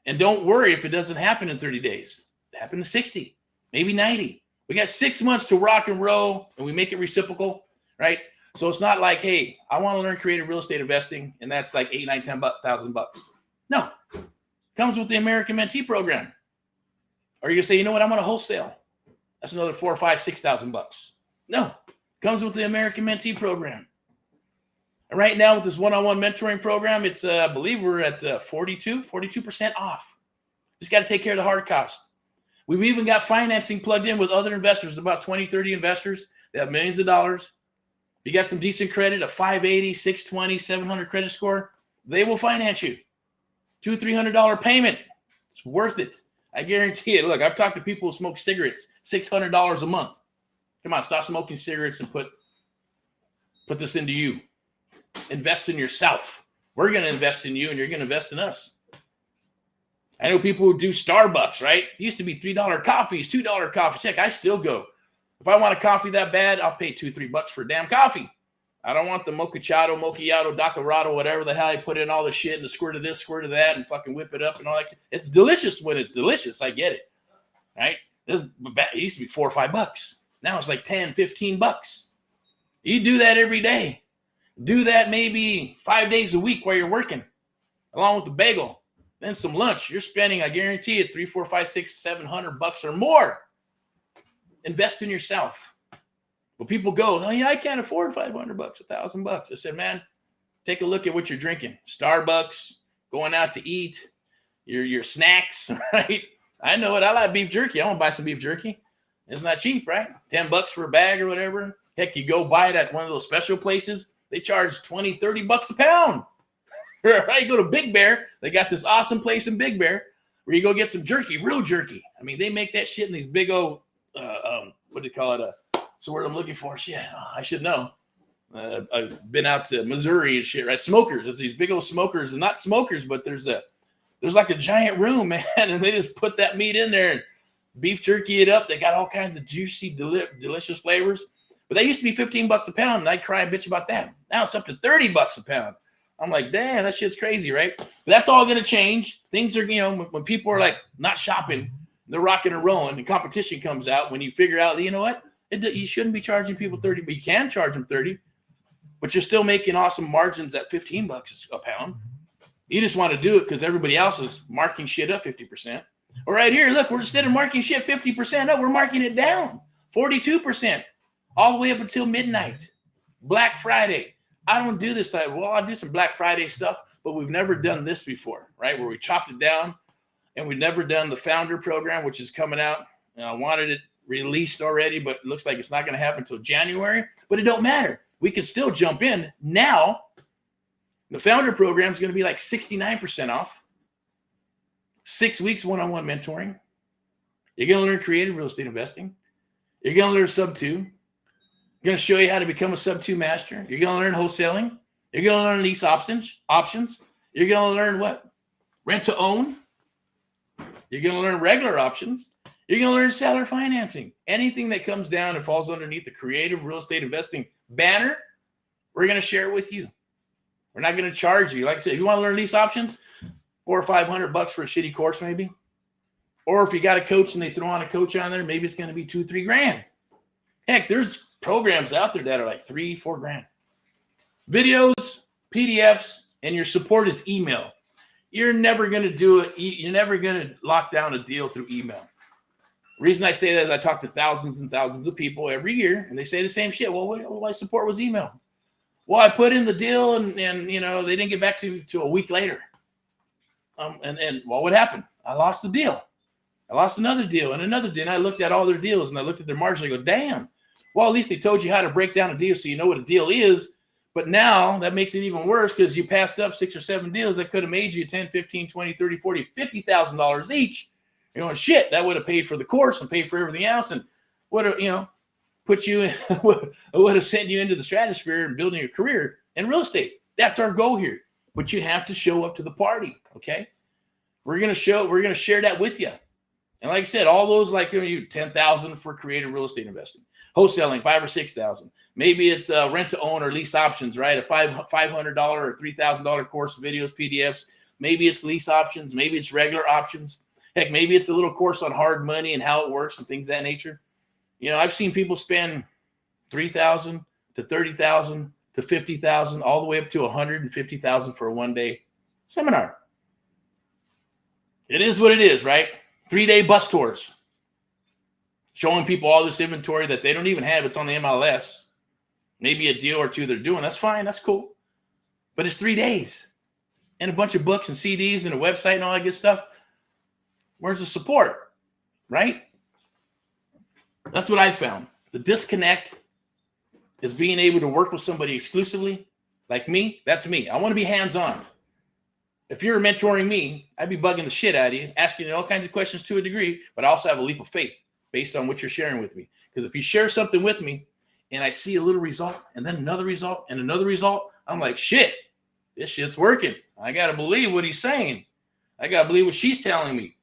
S1: And don't worry if it doesn't happen in 30 days. It happened in 60, maybe 90. We got 6 months to rock and roll, and we make it reciprocal, right? So it's not like, hey, I want to learn creative real estate investing, and that's like $8, $9, $10,000. No, it comes with the American Mentee Program. Or you say, you know what, I'm on a wholesale. That's another $4,000, $5,000, $6,000. No, it comes with the American Mentee Program. And right now with this one-on-one mentoring program, it's, I believe we're at 42% off. Just got to take care of the hard cost. We've even got financing plugged in with other investors, about 20, 30 investors. They have millions of dollars. You got some decent credit, a 580, 620, 700 credit score. They will finance you. $200, $300 payment. It's worth it. I guarantee it. Look, I've talked to people who smoke cigarettes, $600 a month. Come on, stop smoking cigarettes and put this into you. Invest in yourself. We're going to invest in you, and you're going to invest in us. I know people who do Starbucks, right? It used to be $3 coffees, $2 coffees. Heck, I still go. If I want a coffee that bad, I'll pay $2, $3 for a damn coffee. I don't want the mochachato, dacarado, whatever the hell I put in all the shit and the squirt of this, squirt of that, and fucking whip it up and all that. It's delicious when it's delicious. I get it, right? It used to be $4 or $5. Now it's like $10, $15. You do that every day. Do that maybe 5 days a week while you're working, along with the bagel, then some lunch. You're spending, I guarantee it, $300, $400, $500, $600, $700 or more. Invest in yourself. But people go, oh yeah, I can't afford $500, $1,000. I said, man, take a look at what you're drinking. Starbucks, going out to eat, your snacks, right? I know it. I like beef jerky. I want to buy some beef jerky. It's not cheap, right? $10 for a bag or whatever. Heck, you go buy it at one of those special places. They charge $20, $30 a pound. Right? You go to Big Bear. They got this awesome place in Big Bear where you go get some jerky, real jerky. I mean, they make that shit in these big old, what do you call it? What's the word I'm looking for? Shit, I should know. I've been out to Missouri and shit, right? Smokers. There's these big old smokers, and not smokers, but there's like a giant room, man, and they just put that meat in there and beef jerky it up. They got all kinds of juicy, delicious flavors. But that used to be $15 a pound, and I'd cry and bitch about that. Now it's up to $30 a pound. I'm like, damn, that shit's crazy, right? But that's all going to change. Things are, when people are like not shopping, they're rocking and rolling, and competition comes out. When you figure out, you know what? You shouldn't be charging people $30, but you can charge them $30. But you're still making awesome margins at $15 a pound. You just want to do it because everybody else is marking shit up 50%. Or right here, look, instead of marking shit 50% up, we're marking it down 42%. All the way up until midnight. Black Friday. I don't do this type. Well, I do some Black Friday stuff, but we've never done this before, right? Where we chopped it down, and we've never done the Founder Program, which is coming out. I wanted it released already, but it looks like it's not going to happen until January. But it don't matter. We can still jump in. Now, the Founder Program is going to be like 69% off. 6 weeks one-on-one mentoring. You're going to learn creative real estate investing. You're going to learn sub 2. I'm going to show you how to become a sub 2 master. You're going to learn wholesaling. You're going to learn lease options. You're going to learn what? Rent to own. You're going to learn regular options. You're going to learn seller financing. Anything that comes down and falls underneath the creative real estate investing banner, we're going to share it with you. We're not going to charge you. Like I said, if you want to learn lease options, $400 or $500 for a shitty course, maybe. Or if you got a coach and they throw on a coach on there, maybe it's going to be $2-3 grand. Heck, there's programs out there that are like $3-4 grand. Videos, PDFs, and your support is email. You're never going to do it. You're never going to lock down a deal through email. The reason I say that is I talk to thousands and thousands of people every year, and they say the same shit. Well, my support was email. Well, I put in the deal, and you know, they didn't get back to a week later. And what happened? I lost the deal. I lost another deal and another deal. And I looked at all their deals, and I looked at their margin. I go, damn. Well, at least they told you how to break down a deal so you know what a deal is. But now that makes it even worse because you passed up 6 or 7 deals that could have made you $10, $15, $20, $30, $40, $50,000 each. You're going, shit, that would have paid for the course and paid for everything else, and would have, you know, put you in, would have sent you into the stratosphere and building a career in real estate. That's our goal here. But you have to show up to the party, okay? We're gonna share that with you. And like I said, all those, like, you $10,000 for creative real estate investing, wholesaling $5,000 or $6,000. Maybe it's rent to own or lease options, right? A $500 or $3,000 course, videos, PDFs. Maybe it's lease options. Maybe it's regular options. Heck, maybe it's a little course on hard money and how it works and things of that nature. You know, I've seen people spend $3,000 to $30,000 to $50,000, all the way up to $150,000 for a one-day seminar. It is what it is, right? 3-day bus tours, showing people all this inventory that they don't even have. It's on the MLS. Maybe a deal or two they're doing. That's fine. That's cool. But it's 3 days and a bunch of books and CDs and a website and all that good stuff. Where's the support, right? That's what I found. The disconnect is being able to work with somebody exclusively, like me. That's me. I want to be hands-on. If you're mentoring me, I'd be bugging the shit out of you, asking you all kinds of questions to a degree, but I also have a leap of faith based on what you're sharing with me. Because if you share something with me and I see a little result and then another result and another result, I'm like, shit, this shit's working. I got to believe what he's saying. I got to believe what she's telling me.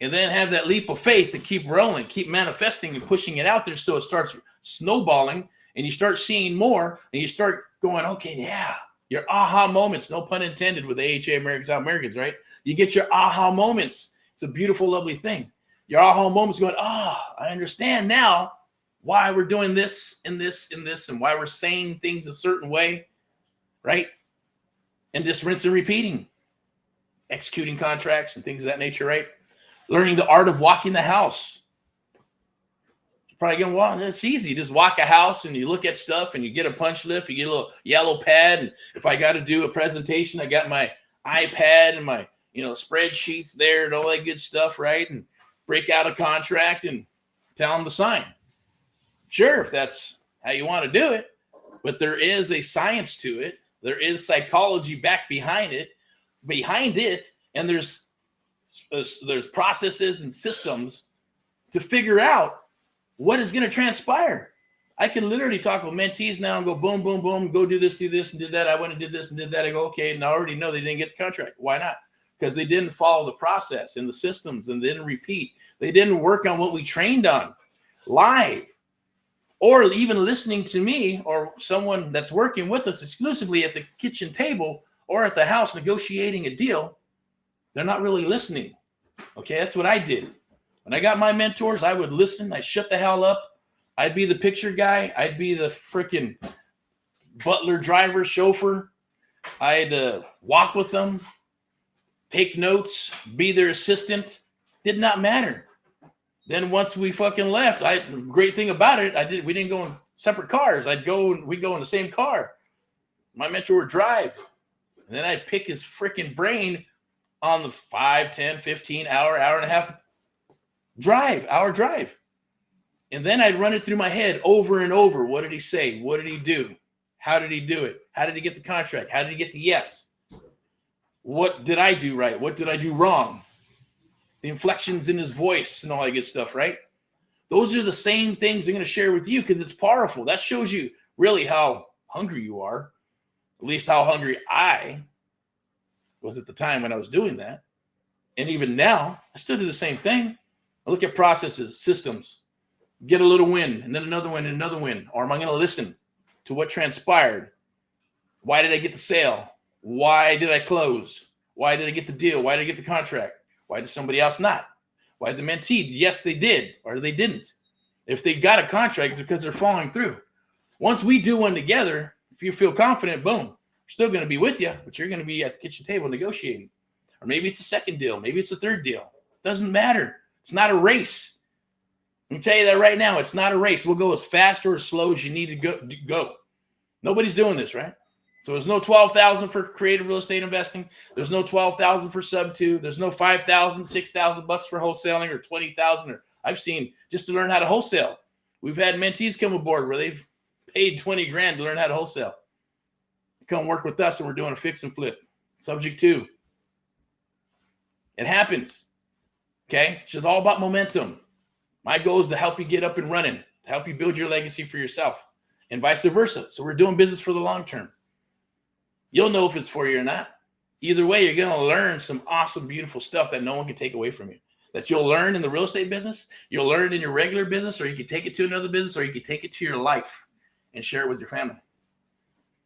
S1: And then have that leap of faith to keep rolling, keep manifesting and pushing it out there so it starts snowballing and you start seeing more and you start going, okay, yeah. Your aha moments, no pun intended with AHA Americans Out Americans, right? You get your aha moments. It's a beautiful, lovely thing. Your aha moments going, I understand now why we're doing this and this and this and why we're saying things a certain way, right? And just rinse and repeating, executing contracts and things of that nature, right? Learning the art of walking the house. Probably going, well, that's easy. Just walk a house and you look at stuff and you get a punch list, you get a little yellow pad. And if I got to do a presentation, I got my iPad and my, spreadsheets there and all that good stuff, right? And break out a contract and tell them to sign. Sure, if that's how you want to do it, but there is a science to it. There is psychology back behind it, and there's processes and systems to figure out what is going to transpire. I can literally talk with mentees now and go boom, boom, boom, go do this and did that. I went and did this and did that. I go, okay, and I already know they didn't get the contract. Why not? Because they didn't follow the process and the systems and they didn't repeat. They didn't work on what we trained on live or even listening to me or someone that's working with us exclusively at the kitchen table or at the house negotiating a deal. They're not really listening. Okay, that's what I did. When I got my mentors, I would listen. I shut the hell up. I'd be the picture guy. I'd be the freaking butler, driver, chauffeur. I'd walk with them, take notes, be their assistant. Did not matter. Then once we fucking left, great thing about it, we didn't go in separate cars. we'd go in the same car. My mentor would drive. And then I'd pick his freaking brain on the 5, 10, 15 hour and a half hour drive. And then I'd run it through my head over and over. What did he say? What did he do? How did he do it? How did he get the contract? How did he get the yes? What did I do right? What did I do wrong? the inflections in his voice and all that good stuff, right? Those are the same things I'm going to share with you because it's powerful. That shows you really how hungry you are, at least how hungry I was at the time when I was doing that. And even now, I still do the same thing. I look at processes, systems, get a little win, and then another win, and another win. Or am I going to listen to what transpired? Why did I get the sale? Why did I close? Why did I get the deal? Why did I get the contract? Why did somebody else not? Why did the mentee? Yes, they did, or they didn't. If they got a contract, it's because they're following through. Once we do one together, if you feel confident, boom, we're still going to be with you, but you're going to be at the kitchen table negotiating. Or maybe it's a second deal. Maybe it's a third deal. It doesn't matter. It's not a race. Let me tell you that right now. It's not a race. We'll go as fast or as slow as you need to go. Nobody's doing this, right? So there's no $12,000 for creative real estate investing. There's no $12,000 for sub 2. There's no $5,000, $6,000 for wholesaling or $20,000. Or I've seen just to learn how to wholesale. We've had mentees come aboard where they've paid 20 grand to learn how to wholesale. Come work with us and we're doing a fix and flip. Subject to. It happens. Okay? It's just all about momentum. My goal is to help you get up and running, to help you build your legacy for yourself, and vice versa. So we're doing business for the long term. You'll know if it's for you or not. Either way, you're going to learn some awesome, beautiful stuff that no one can take away from you. That you'll learn in the real estate business, you'll learn in your regular business, or you can take it to another business, or you can take it to your life and share it with your family.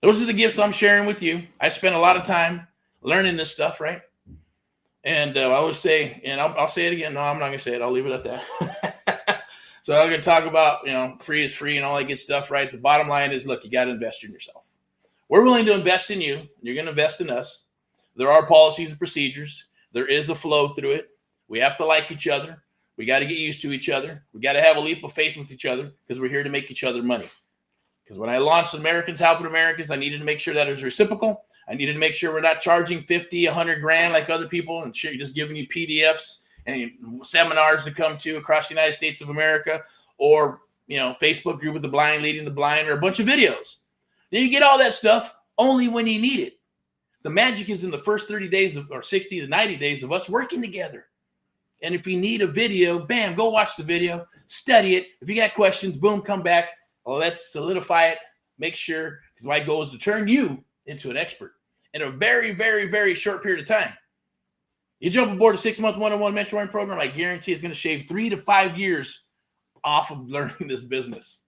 S1: Those are the gifts I'm sharing with you. I spent a lot of time learning this stuff, right? And I always say, and I'll say it again. No, I'm not going to say it. I'll leave it at that. So I'm going to talk about, free is free and all that good stuff, right? The bottom line is, look, you got to invest in yourself. We're willing to invest in you. You're going to invest in us. There are policies and procedures. There is a flow through it. We have to like each other. We got to get used to each other. We got to have a leap of faith with each other because we're here to make each other money. Because when I launched Americans Helping Americans, I needed to make sure that it was reciprocal. I needed to make sure we're not charging 50, 100 grand like other people and just giving you PDFs and seminars to come to across the United States of America, or, Facebook group with the blind leading the blind, or a bunch of videos. Then you get all that stuff only when you need it. The magic is in the first 30 days or 60 to 90 days of us working together. And if you need a video, bam, go watch the video, study it. If you got questions, boom, come back. Let's solidify it. Make sure, because my goal is to turn you into an expert in a very, very, very short period of time. You jump aboard a 6-month one-on-one mentoring program, I guarantee it's going to shave 3 to 5 years off of learning this business.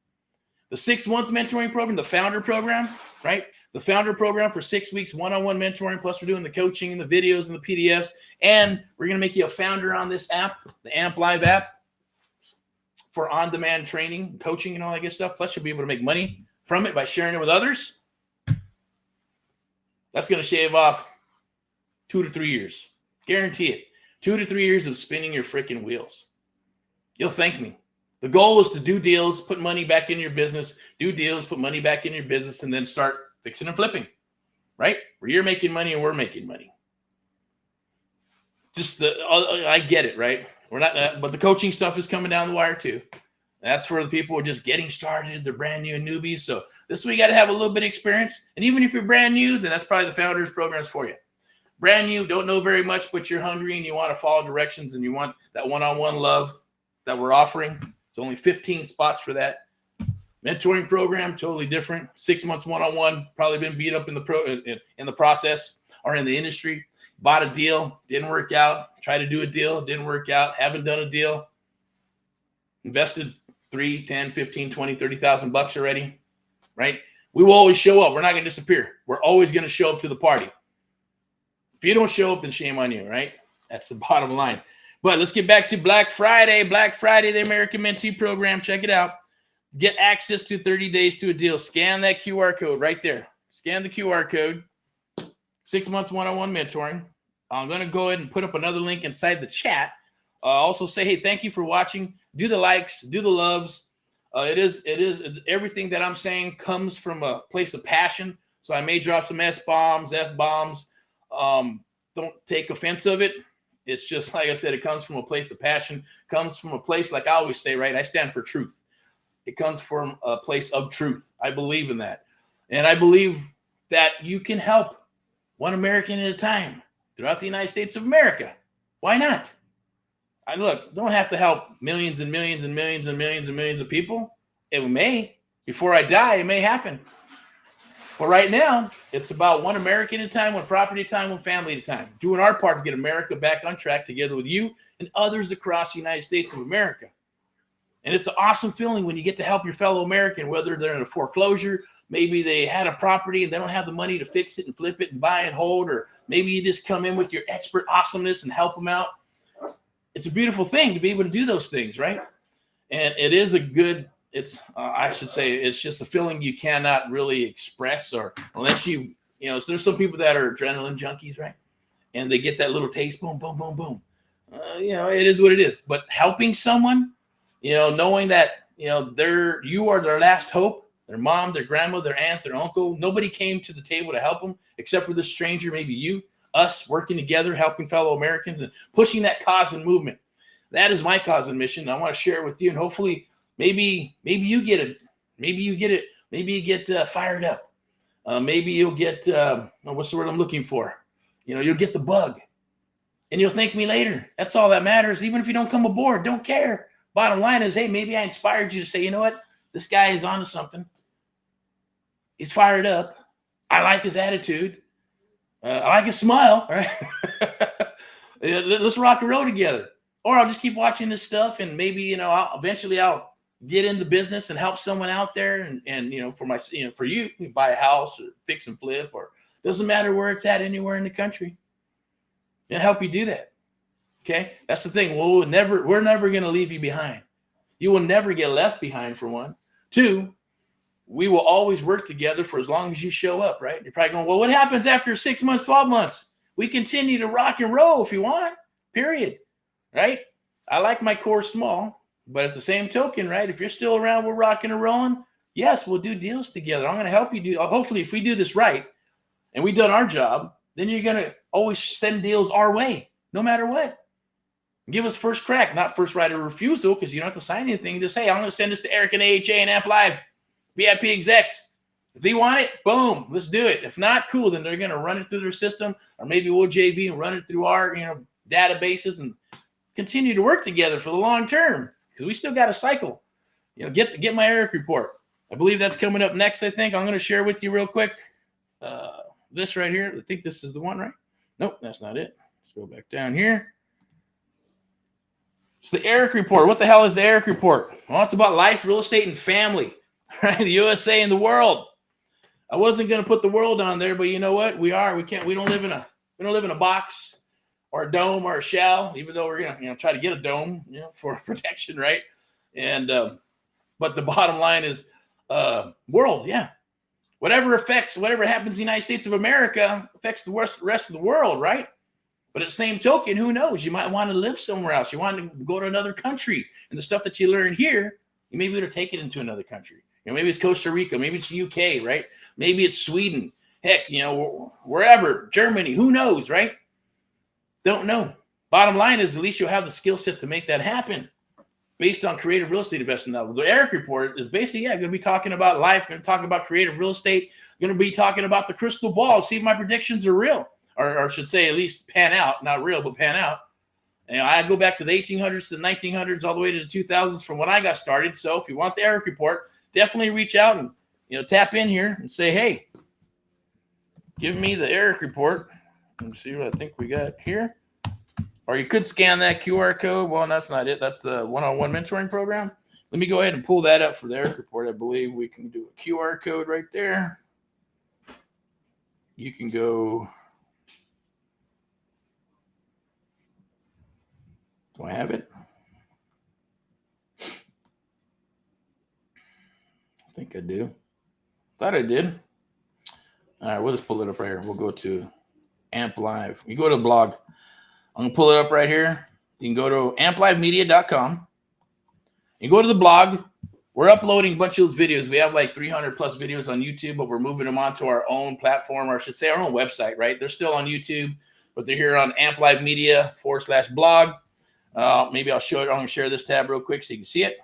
S1: The 6-month mentoring program, the founder program, right? The founder program for 6 weeks, one-on-one mentoring, plus we're doing the coaching and the videos and the PDFs, and we're going to make you a founder on this app, the AMP Live app, for on-demand training, coaching, and all that good stuff. Plus you'll be able to make money from it by sharing it with others. That's going to shave off 2 to 3 years. Guarantee it. 2 to 3 years of spinning your freaking wheels. You'll thank me. The goal is to do deals, put money back in your business, do deals, put money back in your business, and then start fixing and flipping, right? Where you're making money and we're making money. I get it, right? We're not, but the coaching stuff is coming down the wire too. That's for the people who are just getting started. They're brand new and newbies. So this is where you got to have a little bit of experience. And even if you're brand new, then that's probably the founders programs for you. Brand new, don't know very much, but you're hungry and you want to follow directions and you want that one-on-one love that we're offering. It's only 15 spots for that. Mentoring program, totally different. 6 months one-on-one, probably been beat up in the process or in the industry. Bought a deal, didn't work out. Tried to do a deal, didn't work out. Haven't done a deal. Invested 3, 10, 15, 20, 30,000 bucks already, right? We will always show up. We're not going to disappear. We're always going to show up to the party. If you don't show up, then shame on you, right? That's the bottom line. But let's get back to Black Friday. Black Friday, the American Mentee Program. Check it out. Get access to 30 days to a deal. Scan that QR code right there. Scan the QR code. 6 months one-on-one mentoring. I'm going to go ahead and put up another link inside the chat. Also say, hey, thank you for watching. Do the likes, do the loves. It is everything that I'm saying comes from a place of passion. So I may drop some S-bombs, F-bombs. Don't take offense of it. It's just, like I said, it comes from a place of passion, comes from a place, like I always say, right? I stand for truth. It comes from a place of truth. I believe in that. And I believe that you can help one American at a time throughout the United States of America. Why not? I look, don't have to help millions and millions and millions and millions and millions of people. It may, before I die, it may happen. But right now, it's about one American at a time, one property at a time, one family at a time. Doing our part to get America back on track together with you and others across the United States of America. And it's an awesome feeling when you get to help your fellow American, whether they're in a foreclosure, maybe they had a property and they don't have the money to fix it and flip it and buy and hold, or maybe you just come in with your expert awesomeness and help them out. It's a beautiful thing to be able to do those things, right? And it is a good, I should say, it's just a feeling you cannot really express, or unless so there's some people that are adrenaline junkies, right? And they get that little taste, boom, boom, boom, boom. It is what it is. But helping someone, knowing that, you are their last hope, their mom, their grandma, their aunt, their uncle, nobody came to the table to help them except for this stranger, maybe you, us working together, helping fellow Americans and pushing that cause and movement. That is my cause and mission. I want to share it with you, and hopefully maybe you get it. Maybe you get it. Maybe you get fired up. Maybe you'll get, what's the word I'm looking for? You'll get the bug and you'll thank me later. That's all that matters. Even if you don't come aboard, don't care. Bottom line is, hey, maybe I inspired you to say, you know what? This guy is onto something. He's fired up. I like his attitude. I like his smile. All right. Let's rock and roll together. Or I'll just keep watching this stuff, and maybe, I'll get in the business and help someone out there. And for you buy a house or fix and flip, or doesn't matter where it's at, anywhere in the country. And help you do that. Okay. That's the thing. We're never going to leave you behind. You will never get left behind, for one. Two, we will always work together for as long as you show up, right? You're probably going, well, what happens after 6 months, 12 months? We continue to rock and roll if you want, period. Right? I like my core small, but at the same token, right? If you're still around, we're rocking and rolling. Yes, we'll do deals together. I'm going to help you do. Hopefully, if we do this right and we've done our job, then you're going to always send deals our way, no matter what. Give us first crack, not first right of refusal, because you don't have to sign anything. Just say, I'm going to send this to Erick of AHA and Amp Live, VIP execs. If they want it, boom, let's do it. If not, cool, then they're going to run it through their system, or maybe we'll JV and run it through our databases and continue to work together for the long term, because we still got a cycle. Get my Erick report. I believe that's coming up next. I think I'm going to share with you real quick. This right here. I think this is the one, right? Nope, that's not it. Let's go back down here. It's the Erick report. What the hell is the Erick report? Well, it's about life, real estate, and family. Right? The USA and the world. I wasn't going to put the world on there, but you know what? We don't live in a box or a dome or a shell, even though we're going to try to get a dome, for protection, right? And but the bottom line is world, yeah. Whatever happens in the United States of America affects the rest of the world, right? But at the same token, who knows? You might want to live somewhere else. You want to go to another country, and the stuff that you learn here, you may be able to take it into another country. Maybe it's Costa Rica, maybe it's UK, right? Maybe it's Sweden. Heck, wherever, Germany, who knows, right? Don't know. Bottom line is, at least you'll have the skill set to make that happen based on creative real estate investment. Now, the Erick report is basically, going to be talking about life, going to talk about creative real estate, going to be talking about the crystal ball, see if my predictions are real, or I should say at least pan out, not real, but pan out. I go back to the 1800s to the 1900s, all the way to the 2000s from when I got started. So if you want the Erick report, definitely reach out and, tap in here and say, hey, give me the Erick report. Let me see what I think we got here. Or you could scan that QR code. Well, that's not it. That's the one-on-one mentoring program. Let me go ahead and pull that up for the Erick report. I believe we can do a QR code right there. You can go. Do I have it? I think I do. Thought I did. All right, we'll just pull it up right here. We'll go to Amp Live. You go to the blog. I'm going to pull it up right here. You can go to amplivemedia.com. You go to the blog. We're uploading a bunch of those videos. We have like 300 plus videos on YouTube, but we're moving them onto our own platform, or I should say our own website, right? They're still on YouTube, but they're here on amplivemedia.com/blog. Maybe I'll show it. I'm going to share this tab real quick so you can see it.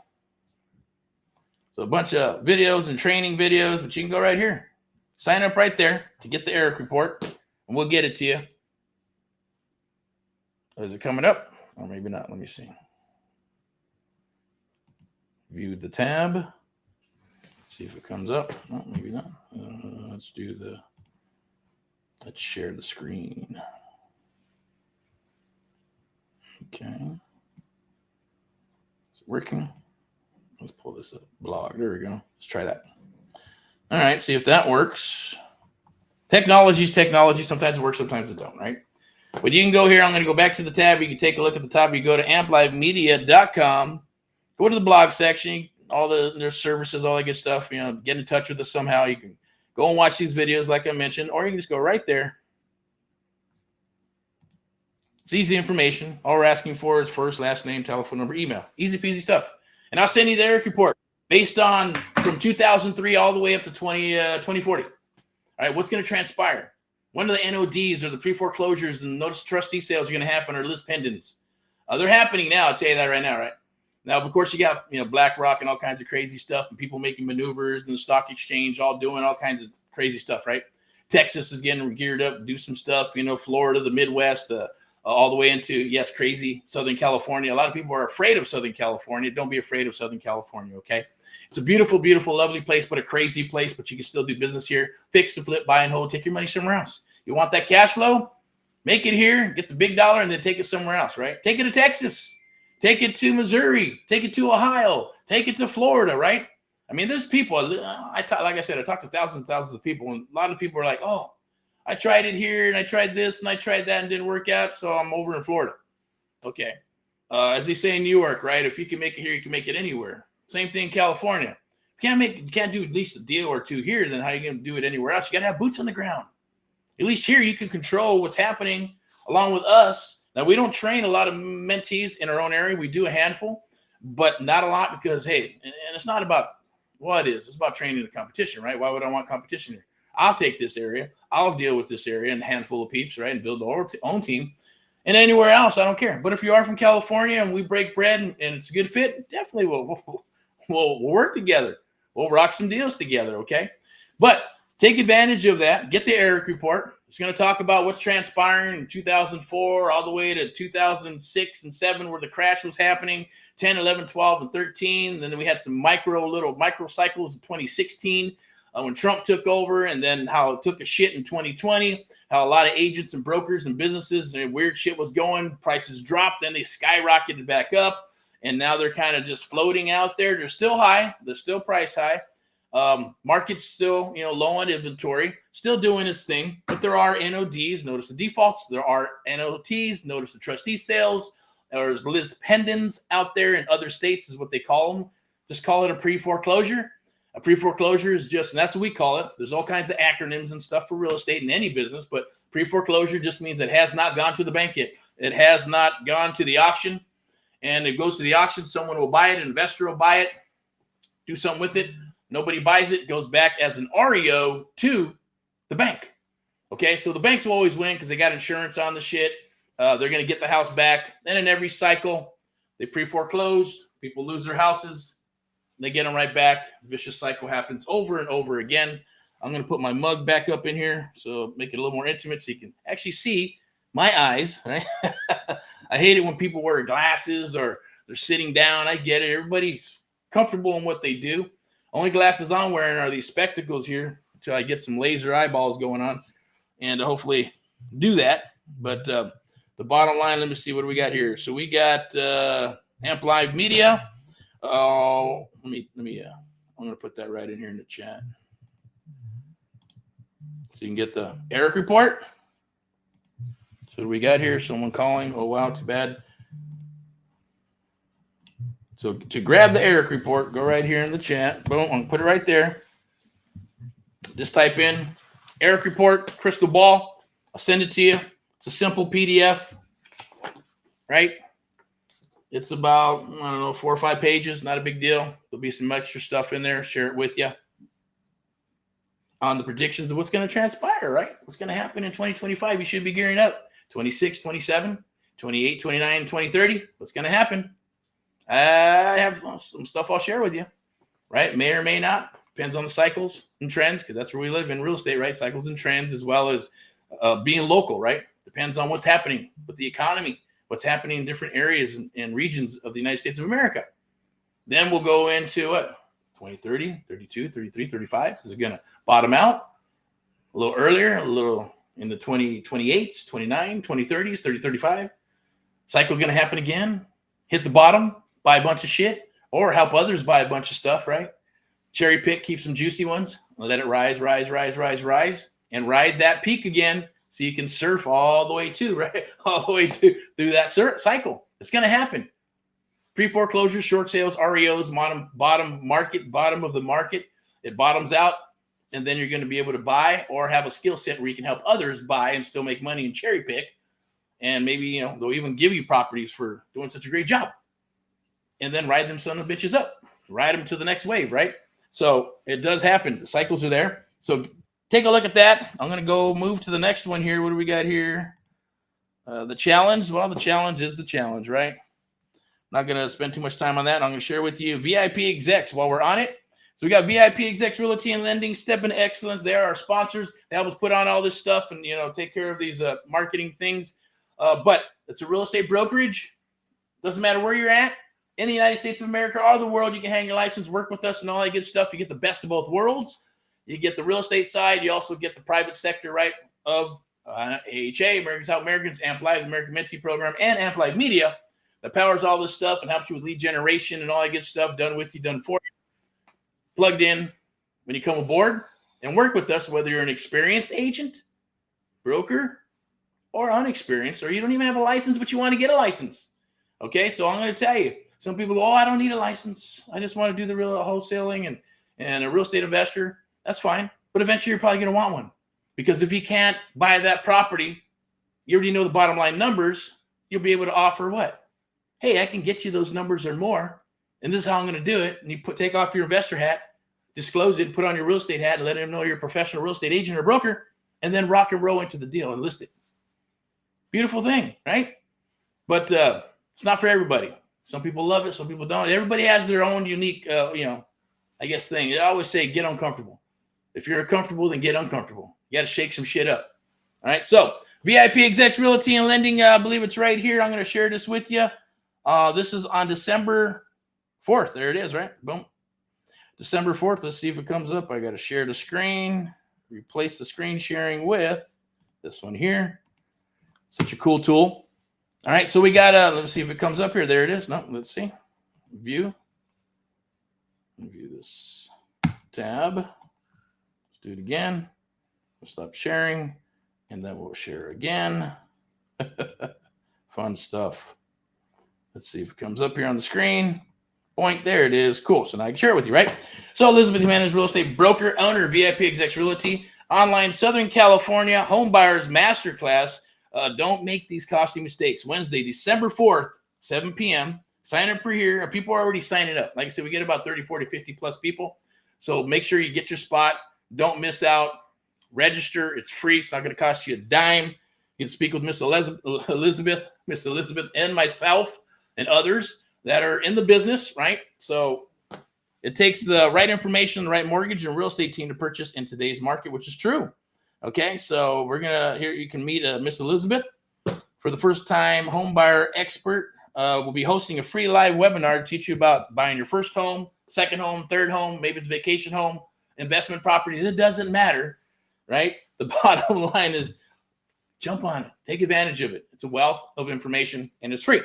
S1: So a bunch of videos and training videos, but you can go right here. Sign up right there to get the Erick report, and we'll get it to you. Is it coming up? Or maybe not. Let me see. View the tab. See if it comes up. No, maybe not. Let's share the screen. Okay. Is it working? Let's pull this up. Blog. There we go. Let's try that. All right. See if that works. Technology is technology. Sometimes it works, sometimes it don't, right? But you can go here. I'm going to go back to the tab. You can take a look at the top. You go to amplivemedia.com. Go to the blog section. All their services, all that good stuff. You know, get in touch with us somehow. You can go and watch these videos like I mentioned, or you can just go right there. It's easy information. All we're asking for is first, last name, telephone number, email. Easy peasy stuff. And I'll send you the Erick report based on from 2003 all the way up to 2040. All right, what's going to transpire? When are the NODs or the pre-foreclosures and notice trustee sales are going to happen or list pendants? They're happening now. I'll tell you that right now, right? Now, of course, you got BlackRock and all kinds of crazy stuff and people making maneuvers and the stock exchange all doing all kinds of crazy stuff, right? Texas is getting geared up to do some stuff, Florida, the Midwest, all the way into, yes, crazy Southern California. A lot of people are afraid of Southern California. Don't be afraid of Southern California, okay? It's a beautiful, beautiful, lovely place, but a crazy place, but you can still do business here. Fix and flip, buy and hold, take your money somewhere else. You want that cash flow? Make it here, get the big dollar, and then take it somewhere else, right? Take it to Texas. Take it to Missouri. Take it to Ohio. Take it to Florida, right? I mean, there's people, like I said, I talked to thousands and thousands of people, and a lot of people are like, oh, I tried it here, and I tried this, and I tried that, and didn't work out, so I'm over in Florida. Okay. As they say in New York, right? If you can make it here, you can make it anywhere. Same thing in California. You can't do at least a deal or two here, then how are you going to do it anywhere else? You got to have boots on the ground. At least here, you can control what's happening along with us. Now, we don't train a lot of mentees in our own area. We do a handful, but not a lot because, hey, and it's not about what it is. It's about training the competition, right? Why would I want competition here? I'll take this area. I'll deal with this area and a handful of peeps, right, and build our own team. And anywhere else, I don't care. But if you are from California and we break bread and it's a good fit, definitely we'll work together. We'll rock some deals together, okay? But take advantage of that. Get the Erick report. It's going to talk about what's transpiring in 2004 all the way to 2006 and 7 where the crash was happening, 10, 11, 12, and 13. Then we had some little micro cycles in 2016 when Trump took over, and then how it took a shit in 2020, how a lot of agents and brokers and businesses and weird shit was going. Prices dropped, then they skyrocketed back up, and now they're kind of just floating out there. They're still high. They're still price high. Market's still, low on inventory, still doing its thing, but there are NODs. Notice the defaults. There are NOTs. Notice the trustee sales. There's list pendants out there in other states is what they call them. Just call it a pre-foreclosure. A pre-foreclosure is just, and that's what we call it. There's all kinds of acronyms and stuff for real estate in any business, but pre-foreclosure just means it has not gone to the bank yet. It has not gone to the auction, and it goes to the auction. Someone will buy it. An investor will buy it, do something with it. Nobody buys it, goes back as an REO to the bank. Okay, so the banks will always win because they got insurance on the shit. They're going to get the house back. And in every cycle, they pre-foreclose. People lose their houses. They get them right back. Vicious cycle happens over and over again. I'm going to put my mug back up in here so make it a little more intimate so you can actually see my eyes. Right? I hate it when people wear glasses or they're sitting down. I get it. Everybody's comfortable in what they do. Only glasses I'm wearing are these spectacles here until I get some laser eyeballs going on and hopefully do that. But the bottom line, let me see what we got here. So we got Amp Live Media. I'm going to put that right in here in the chat. So you can get the Erick report. So we got here someone calling. Oh, wow, too bad. So to grab the Erick report, go right here in the chat. Boom, I'm going to put it right there. Just type in Erick report, crystal ball. I'll send it to you. It's a simple PDF, right? It's about, 4 or 5 pages. Not a big deal. There'll be some extra stuff in there. Share it with you on the predictions of what's going to transpire, right? What's going to happen in 2025. You should be gearing up. 26, 27, 28, 29, 2030. What's going to happen? I have some stuff I'll share with you, right? May or may not. Depends on the cycles and trends, because that's where we live in real estate, right? Cycles and trends, as well as being local, right? Depends on what's happening with the economy, what's happening in different areas and regions of the United States of America. Then we'll go into what? 2030, 32, 33, 35. Is it going to bottom out a little earlier, a little in the 2028s, 29, 2030s, 30, 35? Cycle going to happen again? Hit the bottom, buy a bunch of shit, or help others buy a bunch of stuff, right? Cherry pick, keep some juicy ones, let it rise, and ride that peak again so you can surf all the way to, right? All the way to through that cycle. It's going to happen. Pre-foreclosure, short sales, REOs, bottom of the market. It bottoms out, and then you're going to be able to buy or have a skill set where you can help others buy and still make money and cherry pick. And maybe, they'll even give you properties for doing such a great job. And then ride them son of bitches up. Ride them to the next wave, right? So it does happen. The cycles are there. So take a look at that. I'm going to go move to the next one here. What do we got here? The challenge. Well, the challenge is the challenge, right? Not going to spend too much time on that. I'm going to share with you VIP execs while we're on it. So we got VIP execs, realty and lending, step into excellence. They are our sponsors. They help us put on all this stuff and, take care of these marketing things. But it's a real estate brokerage. Doesn't matter where you're at in the United States of America or the world. You can hang your license, work with us and all that good stuff. You get the best of both worlds. You get the real estate side. You also get the private sector, right, of AHA, Americans Help Americans, Amp Live, the American Mentee Program, and Amp Live Media that powers all this stuff and helps you with lead generation and all that good stuff done with you, done for you. Plugged in when you come aboard and work with us, whether you're an experienced agent, broker, or unexperienced, or you don't even have a license, but you want to get a license. Okay, so I'm going to tell you, some people go, I don't need a license. I just want to do the real wholesaling and a real estate investor. That's fine. But eventually you're probably going to want one. Because if you can't buy that property, you already know the bottom line numbers, you'll be able to offer what? Hey, I can get you those numbers or more, and this is how I'm going to do it. And you take off your investor hat, disclose it, put on your real estate hat, and let them know you're a professional real estate agent or broker, and then rock and roll into the deal and list it. Beautiful thing, right? But it's not for everybody. Some people love it, some people don't. Everybody has their own unique, I guess thing. I always say get uncomfortable. If you're uncomfortable, then get uncomfortable. You got to shake some shit up. All right, so VIP execs, realty and lending, I believe it's right here. I'm going to share this with you. This is on December 4th. There it is, right? Boom. December 4th. Let's see if it comes up. I got to share the screen. Replace the screen sharing with this one here. Such a cool tool. All right, so we got, let's see if it comes up here. There it is. No, let's see. View. View this tab. Let's do it again. We'll stop sharing, and then we'll share again. Fun stuff. Let's see if it comes up here on the screen. Point, there it is. Cool. So now I can share it with you, right? So Elizabeth Jimenez, real estate broker, owner of VIP Execs Realty, online Southern California home buyers masterclass. Don't make these costly mistakes. Wednesday, December 4th, 7 p.m. Sign up for here. People are already signing up. Like I said, we get about 30, 40, 50 plus people. So make sure you get your spot. Don't miss out. Register. It's free. It's not going to cost you a dime. You can speak with Miss Elizabeth, and myself and others that are in the business, right? So it takes the right information, the right mortgage and real estate team to purchase in today's market, which is true. Okay, so we're going to, here you can meet Miss Elizabeth. For the first time home buyer expert, we'll be hosting a free live webinar to teach you about buying your first home, second home, third home, maybe it's vacation home, investment properties. It doesn't matter, right? The bottom line is jump on it. Take advantage of it. It's a wealth of information and it's free.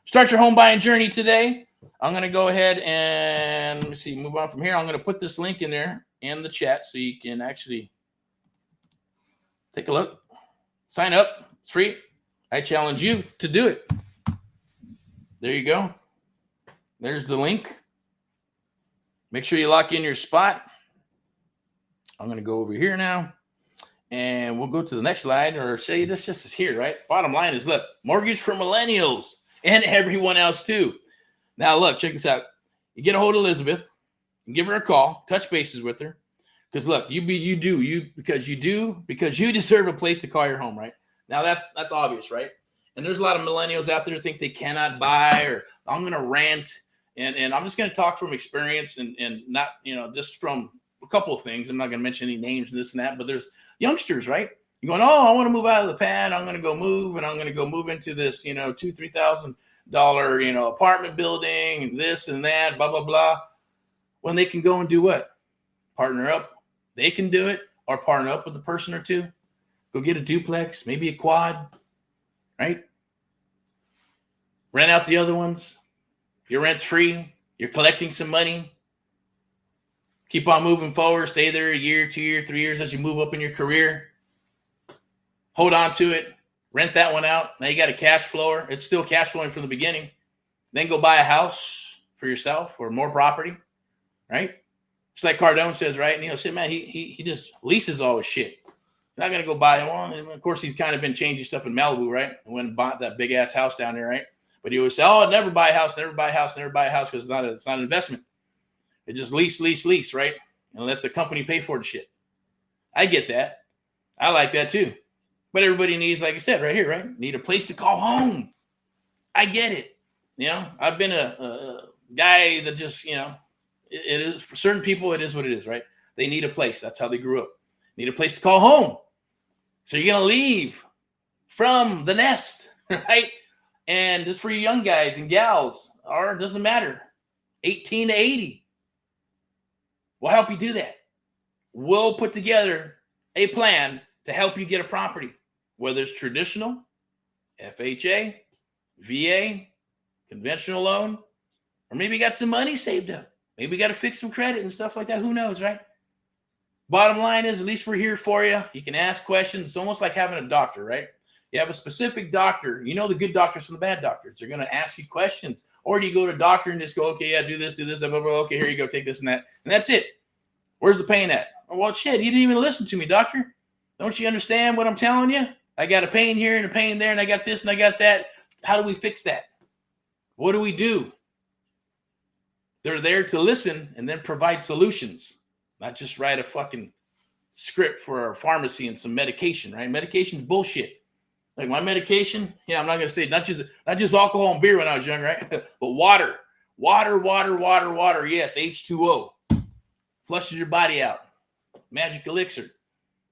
S1: Start your home buying journey today. I'm going to go ahead and let me see, move on from here. I'm going to put this link in there in the chat so you can actually take a look. Sign up. It's free. I challenge you to do it. There you go. There's the link. Make sure you lock in your spot. I'm going to go over here now. And we'll go to the next slide or say this just is here, right? Bottom line is, look, mortgage for millennials and everyone else too. Now, look, check this out. You get a hold of Elizabeth and give her a call, touch bases with her. Because look, because you deserve a place to call your home, right? Now that's obvious, right? And there's a lot of millennials out there who think they cannot buy, or I'm going to rant. And I'm just going to talk from experience and not, just from a couple of things. I'm not going to mention any names and this and that, but there's youngsters, right? You're going, oh, I want to move out of the pad. I'm going to go move, and I'm going to go move into this, $2,000-$3,000, apartment building, and this and that, blah, blah, blah. When they can go and do what? Partner up. They can do it, or partner up with a person or two. Go get a duplex, maybe a quad, right? Rent out the other ones. Your rent's free. You're collecting some money. Keep on moving forward. Stay there a year, 2 years, 3 years as you move up in your career. Hold on to it. Rent that one out. Now you got a cash flower. It's still cash flowing from the beginning. Then go buy a house for yourself or more property, right? Just like Cardone says, right? And shit, man, he just leases all his shit. You're not going to go buy one. And of course, he's kind of been changing stuff in Malibu, right? And went and bought that big-ass house down there, right? But he always say, oh, never buy a house, never buy a house, never buy a house because it's not an investment. It just lease, right? And let the company pay for the shit. I get that. I like that too. But everybody needs, like I said, right here, right? Need a place to call home. I get it. I've been a guy that just, it is for certain people, it is what it is, right? They need a place. That's how they grew up. Need a place to call home. So you're going to leave from the nest, right? And just for you young guys and gals, or it doesn't matter, 18 to 80. We'll help you do that. We'll put together a plan to help you get a property, whether it's traditional, FHA, VA, conventional loan, or maybe you got some money saved up. Maybe you got to fix some credit and stuff like that. Who knows, right? Bottom line is, at least we're here for you. You can ask questions. It's almost like having a doctor, right? You have a specific doctor. You know the good doctors from the bad doctors. They're going to ask you questions. Or do you go to a doctor and just go, okay, yeah, do this, blah, blah, blah. Okay, here you go, take this and that. And that's it. Where's the pain at? Oh, well, shit, you didn't even listen to me, doctor. Don't you understand what I'm telling you? I got a pain here and a pain there, and I got this and I got that. How do we fix that? What do we do? They're there to listen and then provide solutions, not just write a fucking script for a pharmacy and some medication, right? Medication is bullshit. Like my medication, I'm not gonna say not just alcohol and beer when I was young, right? But water. Yes, H2O flushes your body out. Magic elixir.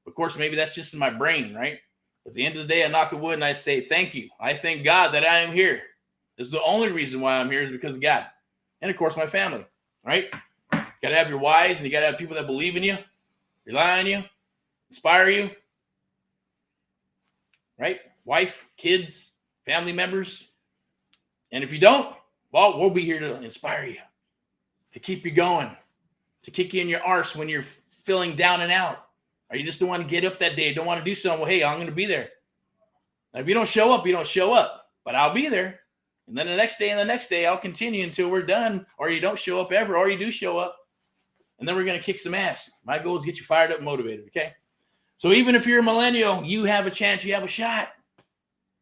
S1: Of course, maybe that's just in my brain, right? At the end of the day, I knock on wood and I say thank you. I thank God that I am here. This is the only reason why I'm here is because of God, and of course my family, right? You gotta have your whys, and you gotta have people that believe in you, rely on you, inspire you, right? Wife, kids, family members. And if you don't, well, we'll be here to inspire you, to keep you going, to kick you in your arse when you're feeling down and out, or you just don't want to get up that day, don't want to do something. Well, hey, I'm going to be there. Now, if you don't show up, you don't show up, but I'll be there. And then the next day and the next day, I'll continue until we're done, or you don't show up ever, or you do show up. And then we're going to kick some ass. My goal is to get you fired up and motivated, okay? So even if you're a millennial, you have a chance, you have a shot.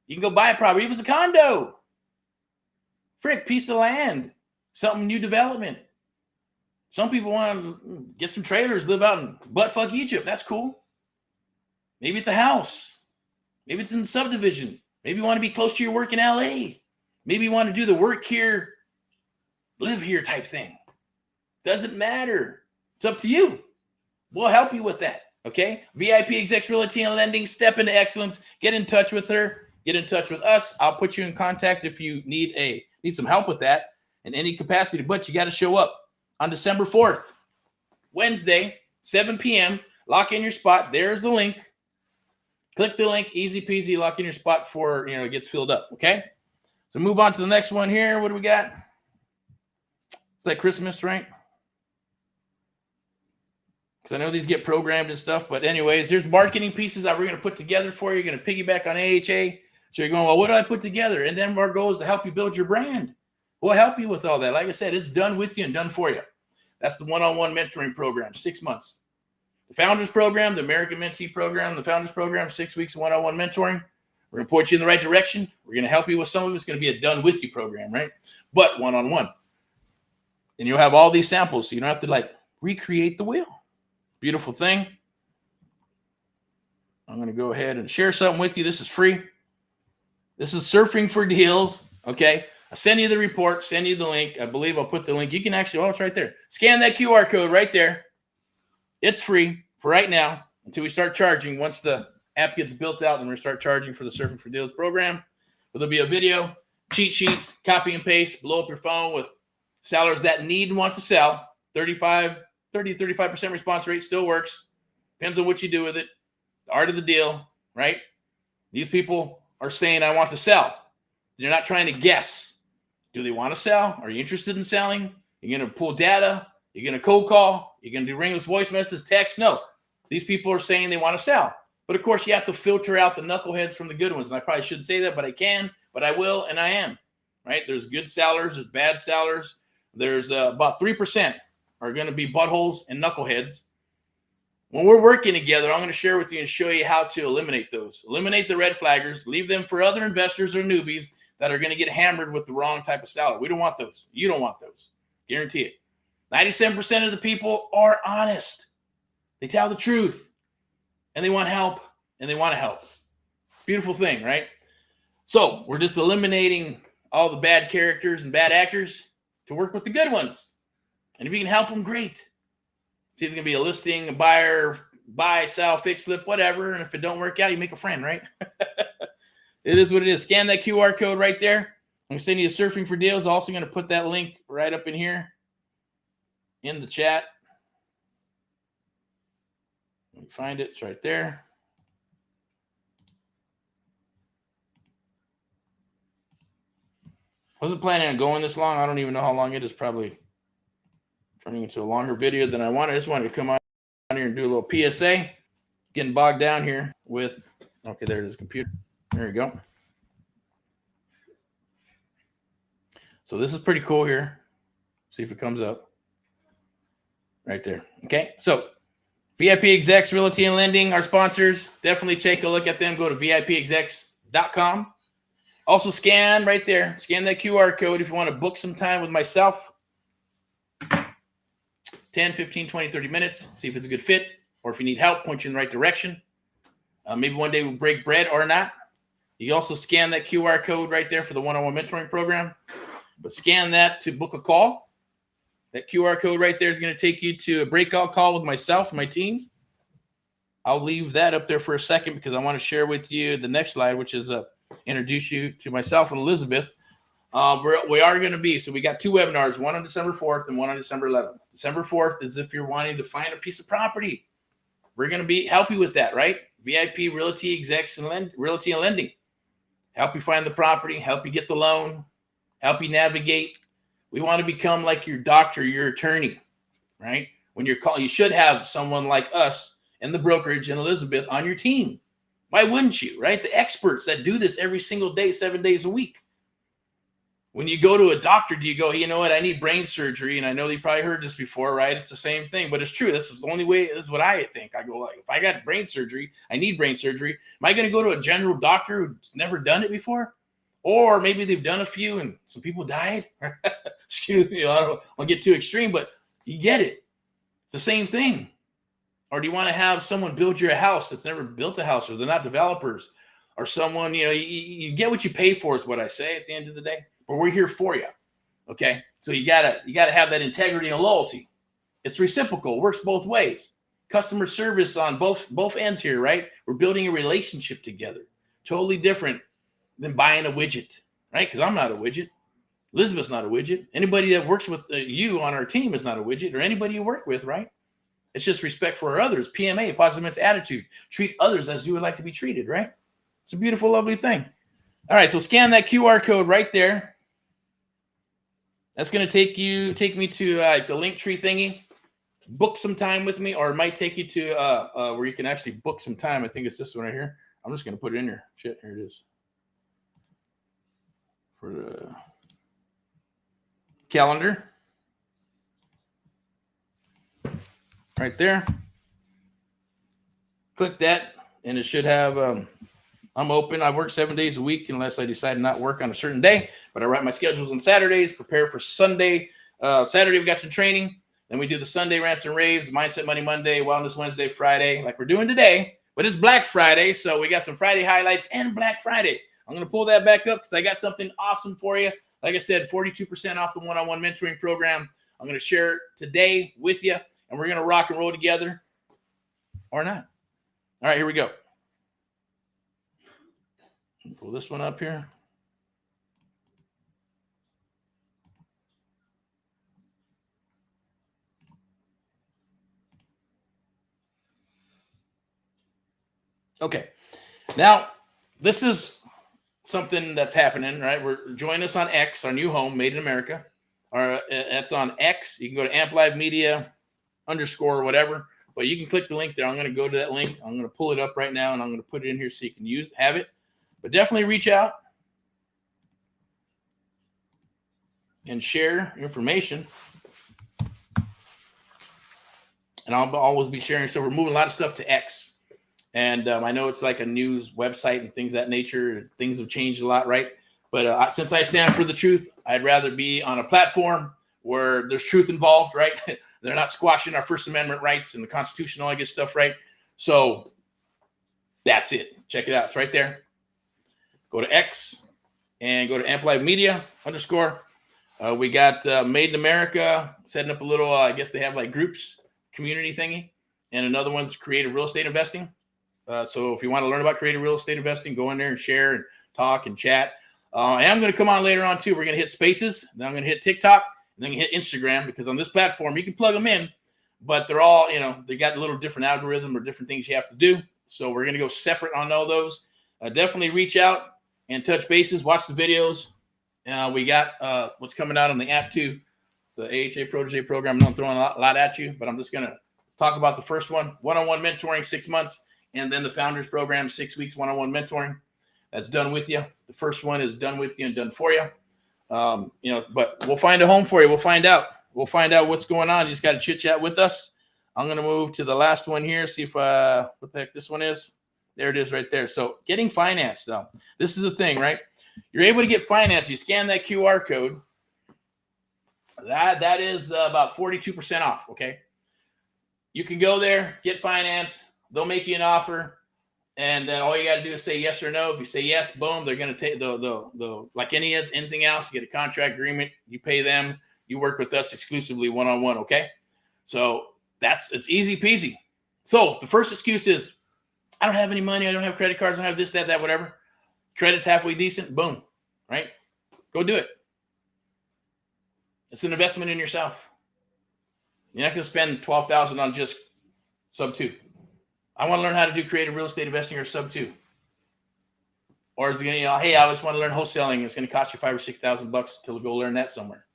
S1: You can go buy a property. If it's a condo, frick, piece of land, something new development. Some people want to get some trailers, live out in buttfuck Egypt. That's cool. Maybe it's a house. Maybe it's in the subdivision. Maybe you want to be close to your work in LA. Maybe you want to do the work here, live here type thing. Doesn't matter. It's up to you. We'll help you with that. Okay? VIP Execs Realty and Lending. Step into excellence. Get in touch with her. Get in touch with us. I'll put you in contact if you need some help with that in any capacity. But you got to show up on December 4th, Wednesday, 7 p.m. Lock in your spot. There's the link. Click the link. Easy peasy. Lock in your spot before it gets filled up. Okay? So move on to the next one here. What do we got? It's like Christmas, right? Because I know these get programmed and stuff. But anyways, there's marketing pieces that we're going to put together for you. You're going to piggyback on AHA. So you're going, well, what do I put together? And then our goal is to help you build your brand. We'll help you with all that. Like I said, it's done with you and done for you. That's the one-on-one mentoring program, 6 months. The Founders Program, the American Mentee Program, the Founders Program, 6 weeks of one-on-one mentoring. We're going to point you in the right direction. We're going to help you with some of it. It's going to be a done-with-you program, right? But one-on-one. And you'll have all these samples, so you don't have to, recreate the wheel. Beautiful thing. I'm going to go ahead and share something with you. This is free. This is Surfing for Deals, okay? I'll send you the report, send you the link. I believe I'll put the link. You can actually, it's right there. Scan that QR code right there. It's free for right now until we start charging once the app gets built out, and we're going to start charging for the Surfing for Deals program. But there'll be a video, cheat sheets, copy and paste, blow up your phone with sellers that need and want to sell. 30-35% response rate still works. Depends on what you do with it. The art of the deal, right? These people are saying, I want to sell. They're not trying to guess. Do they want to sell? Are you interested in selling? You're going to pull data? You're going to cold call? You're going to do ringless voice messages, text? No. These people are saying they want to sell. But, of course, you have to filter out the knuckleheads from the good ones. And I probably shouldn't say that, but I can, but I will, and I am. Right? There's good sellers. There's bad sellers. There's about 3% are going to be buttholes and knuckleheads. When we're working together, I'm going to share with you and show you how to eliminate those. Eliminate the red flaggers. Leave them for other investors or newbies that are going to get hammered with the wrong type of seller. We don't want those. You don't want those. Guarantee it. 97% of the people are honest. They tell the truth. And they want help. And they want to help. Beautiful thing, right? So we're just eliminating all the bad characters and bad actors to work with the good ones. And if you can help them, great. It's either going to be a listing, a buyer, buy, sell, fix, flip, whatever. And if it don't work out, you make a friend, right? It is what it is. Scan that QR code right there. I'm going to send you a Surfing for Deals. Also going to put that link right up in here in the chat. Let me find it. It's right there. Wasn't planning on going this long. I don't even know how long it is. Probably turning into a longer video than I wanted. I just wanted to come on here and do a little PSA. Getting bogged down here with, okay, there it is, computer. There you go. So this is pretty cool here. See if it comes up. Right there. Okay, so VIP Execs, Realty and Lending, our sponsors. Definitely take a look at them. Go to VIPexecs.com. Also scan right there. Scan that QR code if you want to book some time with myself. 10, 15, 20, 30 minutes. See if it's a good fit. Or if you need help, point you in the right direction. Maybe one day we'll break bread or not. You also scan that QR code right there for the one-on-one mentoring program. But scan that to book a call. That QR code right there is going to take you to a breakout call with myself and my team. I'll leave that up there for a second because I want to share with you the next slide, which is introduce you to myself and Elizabeth. We are going to be, so we got two webinars, one on December 4th and one on December 11th. December 4th is if you're wanting to find a piece of property. We're going to help you with that, right? VIP Realty Execs and Realty and Lending. Help you find the property, help you get the loan, help you navigate. We want to become like your doctor, your attorney, right? When you're calling, you should have someone like us and the brokerage and Elizabeth on your team. Why wouldn't you, right? The experts that do this every single day, 7 days a week. When you go to a doctor, do you go, hey, you know what? I need brain surgery. And I know you probably heard this before, right? It's the same thing, but it's true. This is the only way. This is what I think. I go, like, if I got brain surgery, I need brain surgery. Am I going to go to a general doctor who's never done it before? Or maybe they've done a few and some people died. Excuse me. I don't want to get too extreme, but you get it. It's the same thing. Or do you want to have someone build you a house that's never built a house, or they're not developers, or someone, you get what you pay for is what I say at the end of the day. But we're here for you. Okay. So you gotta have that integrity and loyalty. It's reciprocal, works both ways. Customer service on both ends here, right? We're building a relationship together. Totally different than buying a widget, right? Because I'm not a widget. Elizabeth's not a widget. Anybody that works with you on our team is not a widget, or anybody you work with, right? It's just respect for others. PMA, positive mental attitude. Treat others as you would like to be treated, right? It's a beautiful, lovely thing. All right, so scan that QR code right there. That's going to take me to the link tree thingy. Book some time with me, or it might take you to where you can actually book some time. I think it's this one right here. I'm just going to put it in here. Shit, here it is. For the calendar. Right there. Click that, and it should have, I'm open. I work 7 days a week unless I decide to not work on a certain day, but I write my schedules on Saturdays, prepare for Sunday. Saturday, we got some training. Then we do the Sunday rants and raves, Mindset Money Monday, Wellness Wednesday, Friday, like we're doing today, but it's Black Friday. So we got some Friday highlights and Black Friday. I'm going to pull that back up because I got something awesome for you. Like I said, 42% off the one-on-one mentoring program. I'm going to share it today with you, and we're going to rock and roll together or not. All right, here we go. Pull this one up here. Okay. Now, this is something that's happening, right? Join us on X, our new home, Made in America. That's on X. You can go to AmpLiveMedia _ whatever, but you can click the link there. I'm going to go to that link. I'm going to pull it up right now, and I'm going to put it in here so you can have it. But definitely reach out and share information. And I'll always be sharing. So we're moving a lot of stuff to X. And I know it's like a news website and things of that nature. Things have changed a lot, right? But since I stand for the truth, I'd rather be on a platform where there's truth involved, right? They're not squashing our First Amendment rights and the Constitution, all that good stuff, right? So that's it. Check it out. It's right there. Go to X and go to AmpLiveMedia _ we got Made in America, setting up a little, I guess they have like groups, community thingy. And another one's creative real estate investing. So if you want to learn about creative real estate investing, go in there and share and talk and chat. I am going to come on later on too. We're going to hit Spaces. Then I'm going to hit TikTok. And then hit Instagram, because on this platform, you can plug them in, but they're all, they got a little different algorithm or different things you have to do. So we're going to go separate on all those. Definitely reach out and touch bases. Watch the videos. We got what's coming out on the app too. The AHA Protege Program. I know I'm throwing a lot at you, but I'm just going to talk about the first one. One-on-one mentoring, 6 months. And then the Founders Program, 6 weeks, one-on-one mentoring. That's done with you. The first one is done with you and done for you. But we'll find a home for you. We'll find out what's going on. You just got to chit chat with us. I'm going to move to the last one here. See if, what the heck this one is. There it is right there. So getting financed now. This is the thing, right? You're able to get financed. You scan that QR code. That is about 42% off. Okay. You can go there, get financed. They'll make you an offer. And then all you got to do is say yes or no. If you say yes, boom, they're going to take the like anything else. You get a contract agreement. You pay them. You work with us exclusively one-on-one. Okay. So it's easy peasy. So the first excuse is, I don't have any money. I don't have credit cards. I don't have this, that, whatever. Credit's halfway decent. Boom. Right. Go do it. It's an investment in yourself. You're not going to spend $12,000 on just sub 2. I want to learn how to do creative real estate investing or sub 2. Or is it going to, hey, I just want to learn wholesaling. It's going to cost you $5,000 or $6,000 to go learn that somewhere.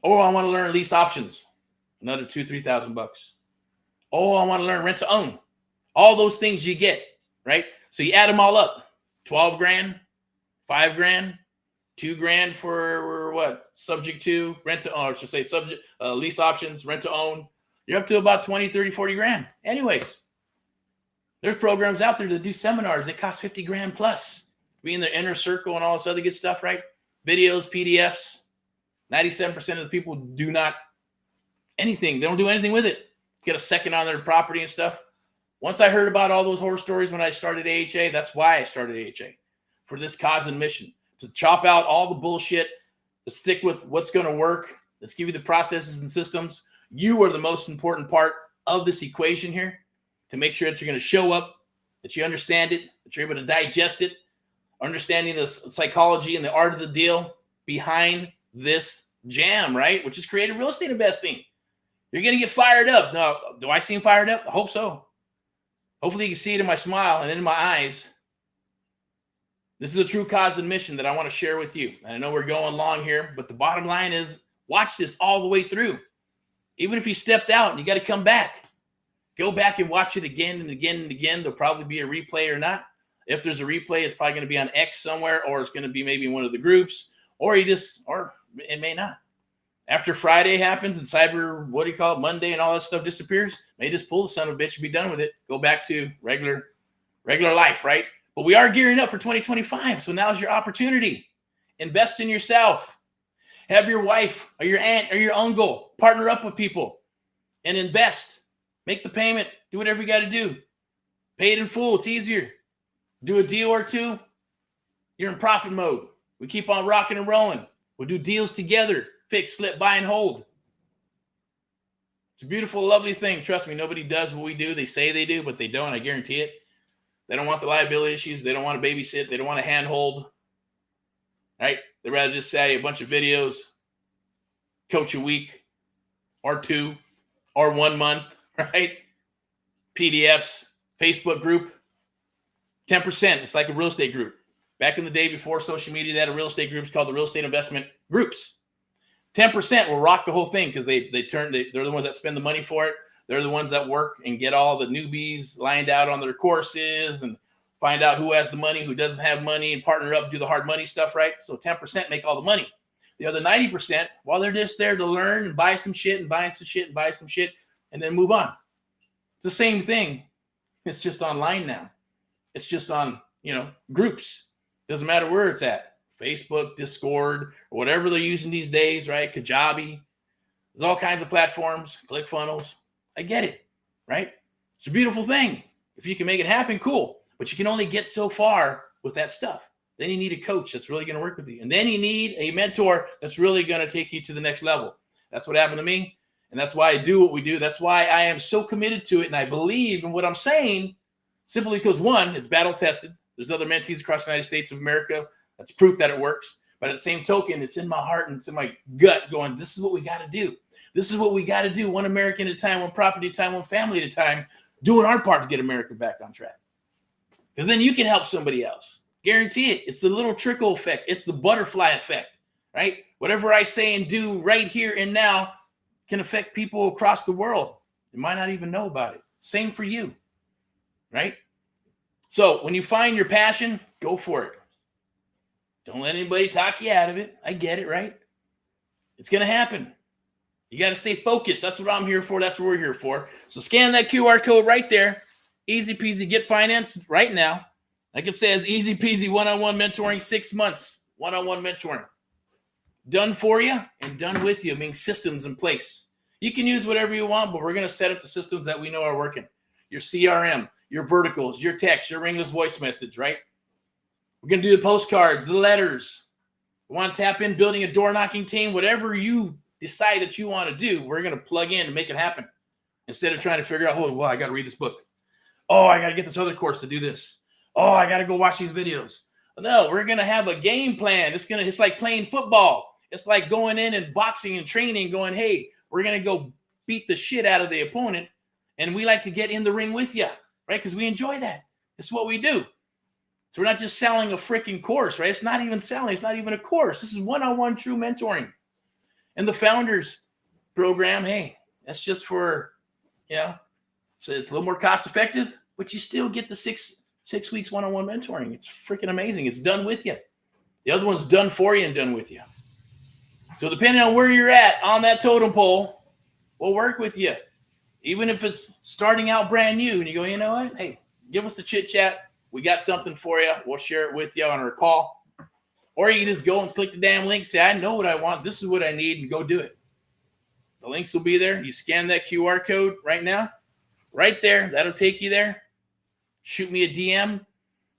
S1: Or I want to learn lease options, another $2,000, $3,000. Oh, I want to learn rent to own. All those things you get, right? So you add them all up. 12 grand, 5 grand, 2 grand for what? Subject to rent to own, or I should say subject lease options, rent to own. You're up to about 20, 30, 40 grand. Anyways, there's programs out there that do seminars. They cost 50 grand plus. Be in the inner circle and all this other good stuff, right? Videos, PDFs. 97% of the people do not anything. They don't do anything with it. Get a second on their property and stuff. Once I heard about all those horror stories when I started AHA, that's why I started AHA. For this cause and mission. To chop out all the bullshit, to stick with what's going to work. Let's give you the processes and systems. You are the most important part of this equation here, to make sure that you're going to show up, that you understand it, that you're able to digest it, understanding the psychology and the art of the deal behind this jam, right? Which is creative real estate investing. You're going to get fired up. Now, do I seem fired up? I hope so. Hopefully you can see it in my smile and in my eyes. This is a true cause and mission that I want to share with you. And I know we're going long here, but the bottom line is watch this all the way through. Even if you stepped out and you got to come back, go back and watch it again and again and again. There'll probably be a replay or not. If there's a replay, it's probably going to be on X somewhere, or it's going to be maybe in one of the groups, or it may not. After Friday happens and Cyber, Monday and all that stuff disappears, may just pull the son of a bitch and be done with it. Go back to regular life, right? But we are gearing up for 2025. So now's your opportunity. Invest in yourself. Have your wife or your aunt or your uncle partner up with people and invest. Make the payment. Do whatever you got to do. Pay it in full. It's easier. Do a deal or two. You're in profit mode. We keep on rocking and rolling. We'll do deals together. Fix, flip, buy, and hold. It's a beautiful, lovely thing. Trust me, nobody does what we do. They say they do, but they don't. I guarantee it. They don't want the liability issues. They don't want to babysit. They don't want to handhold. Right? They'd rather just say a bunch of videos, coach a week or 2 or 1 month, right? PDFs, Facebook group, 10%. It's like a real estate group. Back in the day before social media, they had a real estate group called the real estate investment groups. 10% will rock the whole thing because they're the ones that spend the money for it. They're the ones that work and get all the newbies lined out on their courses and find out who has the money, who doesn't have money, and partner up, do the hard money stuff, right? So 10% make all the money. The other 90%, well, they're just there to learn and buy some shit and buy some shit and buy some shit and then move on. It's the same thing. It's just online now. It's just on, groups. Doesn't matter where it's at. Facebook, Discord, or whatever they're using these days, right? Kajabi. There's all kinds of platforms, ClickFunnels. I get it, right? It's a beautiful thing. If you can make it happen, cool. But you can only get so far with that stuff. Then you need a coach that's really going to work with you. And then you need a mentor that's really going to take you to the next level. That's what happened to me. And that's why I do what we do. That's why I am so committed to it. And I believe in what I'm saying simply because, one, it's battle tested. There's other mentees across the United States of America. That's proof that it works. But at the same token, it's in my heart and it's in my gut going, this is what we got to do. This is what we got to do. One American at a time, one property at a time, one family at a time, doing our part to get America back on track. Because then you can help somebody else. Guarantee it. It's the little trickle effect. It's the butterfly effect, right? Whatever I say and do right here and now can affect people across the world. You might not even know about it. Same for you, right? So when you find your passion, go for it. Don't let anybody talk you out of it. I get it, right? It's going to happen. You got to stay focused. That's what I'm here for. That's what we're here for. So scan that QR code right there. Easy peasy, get financed right now. Like it says, easy peasy one-on-one mentoring, 6 months, one-on-one mentoring. Done for you and done with you, meaning systems in place. You can use whatever you want, but we're going to set up the systems that we know are working. Your CRM, your verticals, your text, your English voice message, right? We're going to do the postcards, the letters. We want to tap in building a door knocking team. Whatever you decide that you want to do, we're going to plug in and make it happen. Instead of trying to figure out, oh, well, I got to read this book. Oh, I got to get this other course to do this. Oh, I got to go watch these videos. No, we're going to have a game plan. It's like playing football. It's like going in and boxing and training, going, hey, we're going to go beat the shit out of the opponent. And we like to get in the ring with you, right? Because we enjoy that. It's what we do. So we're not just selling a freaking course, right? It's not even selling. It's not even a course. This is one-on-one true mentoring. And the Founders Program, hey, that's just for, it's a little more cost effective, but you still get the six weeks one-on-one mentoring. It's freaking amazing. It's done with you. The other one's done for you and done with you. So depending on where you're at on that totem pole, we'll work with you. Even if it's starting out brand new and you go, you know what? Hey, give us a chit chat. We got something for you. We'll share it with you on our call. Or you can just go and click the damn link, say, I know what I want. This is what I need, and go do it. The links will be there. You scan that QR code right now. Right there. That'll take you there. Shoot me a DM.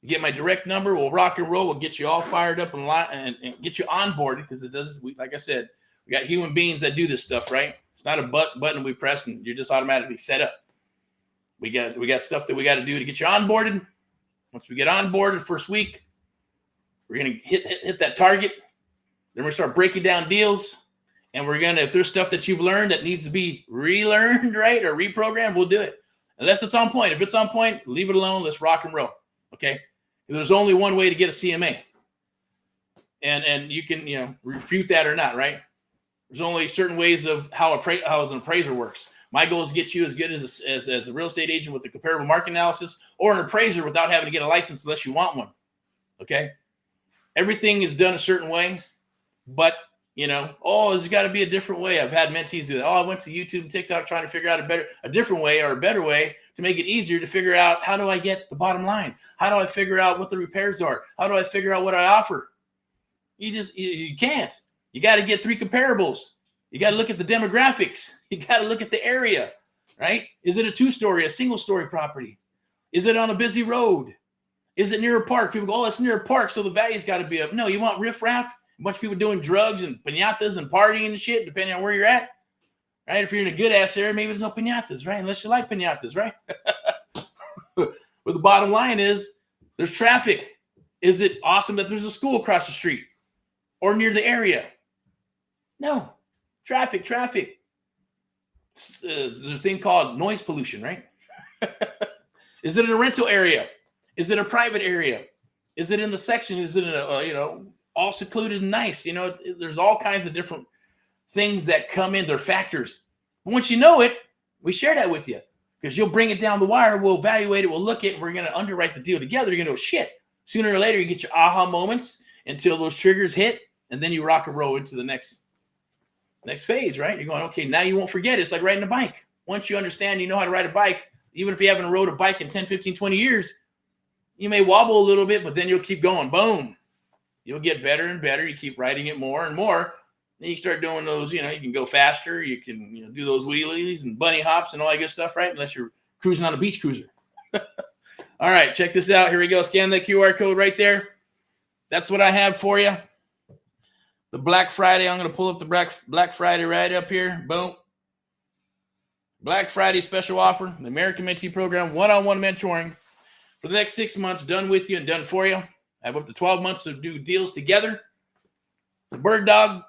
S1: Get my direct number. We'll rock and roll. We'll get you all fired up and get you onboarded because it does. Like I said, we got human beings that do this stuff, right? It's not a button we press and you're just automatically set up. We got stuff that we got to do to get you onboarded. Once we get onboarded, first week, we're gonna hit that target. Then we're gonna start breaking down deals, and we're gonna, if there's stuff that you've learned that needs to be relearned, right, or reprogrammed, we'll do it. Unless it's on point. If it's on point, leave it alone. Let's rock and roll. Okay. There's only one way to get a CMA, and you can refute that or not, right? There's only certain ways of how an appraiser works. My goal is to get you as good as a real estate agent with the comparable market analysis, or an appraiser without having to get a license unless you want one. Okay. Everything is done a certain way, but there's got to be a different way. I've had mentees do that. Oh, I went to YouTube and TikTok trying to figure out a different way or a better way to make it easier to figure out, how do I get the bottom line? How do I figure out what the repairs are? How do I figure out what I offer? You can't. You got to get 3 comparables. You got to look at the demographics. You got to look at the area, right? Is it a 2-story, a single-story property? Is it on a busy road? Is it near a park? People go, oh, it's near a park, so the value's got to be up. No, you want riffraff? A bunch of people doing drugs and piñatas and partying and shit, depending on where you're at, right? If you're in a good-ass area, maybe there's no piñatas, right? Unless you like piñatas, right? But the bottom line is there's traffic. Is it awesome that there's a school across the street or near the area? No. Traffic. There's a thing called noise pollution, right? Is it in a rental area? Is it a private area? Is it in the section? Is it in a, all secluded and nice? There's all kinds of different things that come in. They're factors. But once you know it, we share that with you because you'll bring it down the wire. We'll evaluate it. We'll look at it. We're going to underwrite the deal together. You're going to go, shit. Sooner or later, you get your aha moments until those triggers hit, and then you rock and roll into the next phase, right? You're going, okay, now you won't forget. It's like riding a bike. Once you understand, you know how to ride a bike, even if you haven't rode a bike in 10, 15, 20 years, you may wobble a little bit, but then you'll keep going. Boom. You'll get better and better. You keep riding it more and more. Then you start doing those, you can go faster. You can do those wheelies and bunny hops and all that good stuff, right? Unless you're cruising on a beach cruiser. All right, check this out. Here we go. Scan that QR code right there. That's what I have for you. The Black Friday. I'm going to pull up the Black Friday right up here. Boom. Black Friday special offer. The American Mentee Program. One-on-one mentoring for the next 6 months. Done with you and done for you. I have up to 12 months to do deals together. It's a bird dog.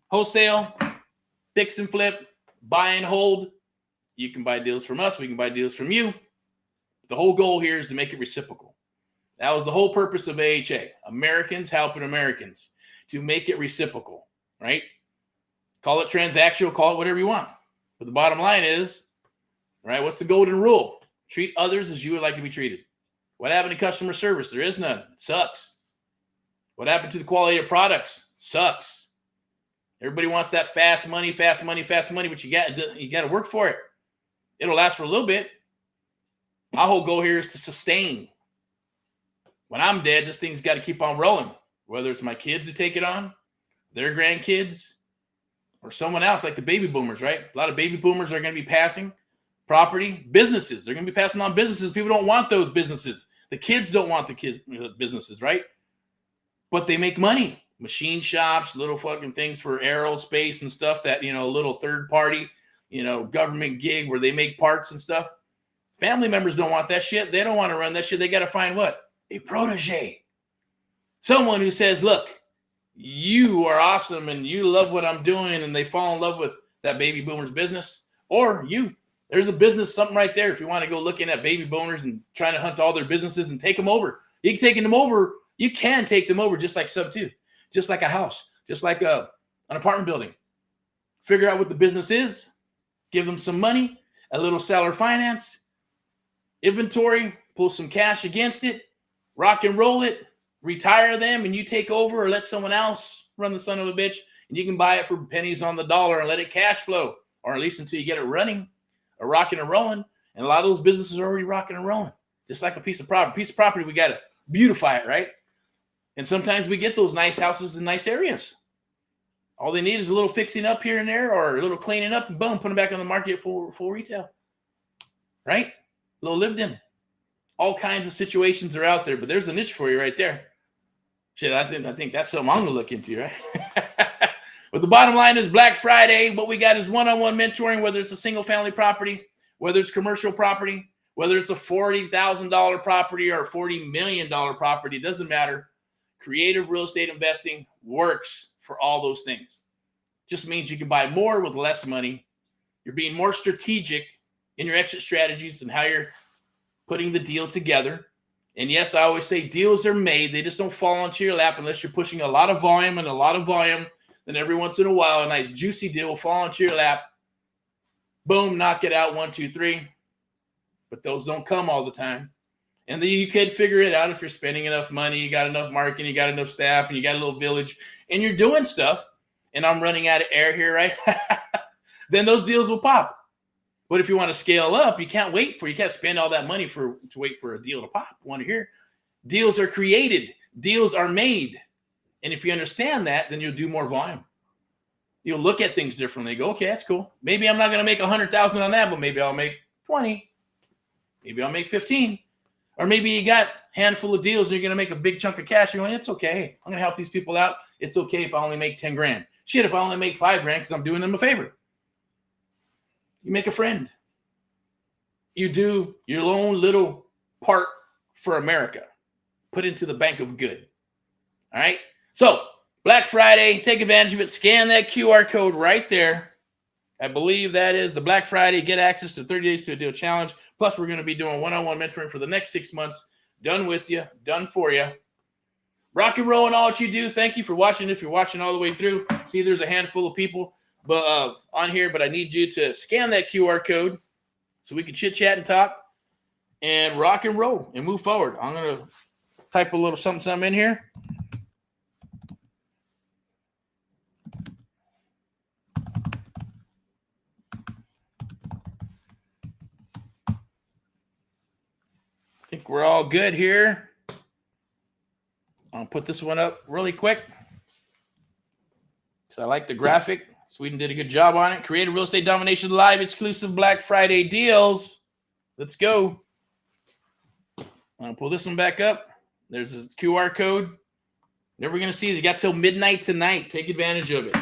S1: Wholesale. Fix and flip. Buy and hold. You can buy deals from us. We can buy deals from you. The whole goal here is to make it reciprocal. That was the whole purpose of AHA. Americans helping Americans, to make it reciprocal, right? Call it transactional, call it whatever you want. But the bottom line is, right, what's the golden rule? Treat others as you would like to be treated. What happened to customer service? There is none. It sucks. What happened to the quality of products? Sucks. Everybody wants that fast money, but you got to work for it. It'll last for a little bit. My whole goal here is to sustain. When I'm dead, this thing's got to keep on rolling. Whether it's my kids who take it on, their grandkids, or someone else like the baby boomers, right? A lot of baby boomers are going to be passing property, businesses. They're going to be passing on businesses. People don't want those businesses. The kids don't want the businesses, right? But they make money. Machine shops, little fucking things for aerospace and stuff that, a little third party, government gig where they make parts and stuff. Family members don't want that shit. They don't want to run that shit. They got to find what? A protege. Someone who says, look, you are awesome and you love what I'm doing, and they fall in love with that baby boomer's business. Or there's a business, something right there. If you want to go looking at baby boomers and trying to hunt all their businesses and take them over. You can take them over just like Sub-2, just like a house, just like an apartment building. Figure out what the business is, give them some money, a little seller finance, inventory, pull some cash against it, rock and roll it, retire them, and you take over or let someone else run the son of a bitch, and you can buy it for pennies on the dollar and let it cash flow, or at least until you get it running or rocking and rolling. And a lot of those businesses are already rocking and rolling, just like a piece of property. We got to beautify it, right? And sometimes we get those nice houses in nice areas. All they need is a little fixing up here and there, or a little cleaning up, and boom, put them back on the market for full retail, right? A little lived in. All kinds of situations are out there, but there's a niche for you right there. Shit, I think that's something I'm going to look into, right? But the bottom line is Black Friday. What we got is one-on-one mentoring, whether it's a single-family property, whether it's commercial property, whether it's a $40,000 property or a $40 million property. It doesn't matter. Creative real estate investing works for all those things. Just means you can buy more with less money. You're being more strategic in your exit strategies and how you're putting the deal together. And yes, I always say deals are made. They just don't fall onto your lap unless you're pushing a lot of volume. Then every once in a while, a nice juicy deal will fall onto your lap. Boom, knock it out, 1, 2, 3. But those don't come all the time. And then you can figure it out if you're spending enough money, you got enough marketing, you got enough staff, and you got a little village, and you're doing stuff. And I'm running out of air here, right? Then those deals will pop. But if you want to scale up, you can't spend all that money to wait for a deal to pop. Want to hear? Deals are created. Deals are made. And if you understand that, then you'll do more volume. You'll look at things differently. Go, okay, that's cool. Maybe I'm not going to make 100,000 on that, but maybe I'll make 20. Maybe I'll make 15. Or maybe you got a handful of deals and you're going to make a big chunk of cash. You're going, it's okay. I'm going to help these people out. It's okay if I only make 10 grand. Shit, if I only make 5 grand because I'm doing them a favor. You make a friend. You do your own little part for America, put into the bank of good. All right. So Black Friday, take advantage of it. Scan that QR code right there. I believe that is the Black Friday. Get access to 30 days to a deal challenge. Plus, we're going to be doing one-on-one mentoring for the next 6 months. Done with you, done for you. Rock and roll in all that you do. Thank you for watching. If you're watching all the way through, see there's a handful of people on here, but I need you to scan that QR code so we can chit-chat and talk and rock and roll and move forward. I'm going to type a little something in here. I think we're all good here. I'll put this one up really quick because I like the graphic. Sweden did a good job on it. Creative Real Estate Domination Live exclusive Black Friday deals. Let's go. I'll pull this one back up. There's a QR code. Never going to see it. You got till midnight tonight. Take advantage of it.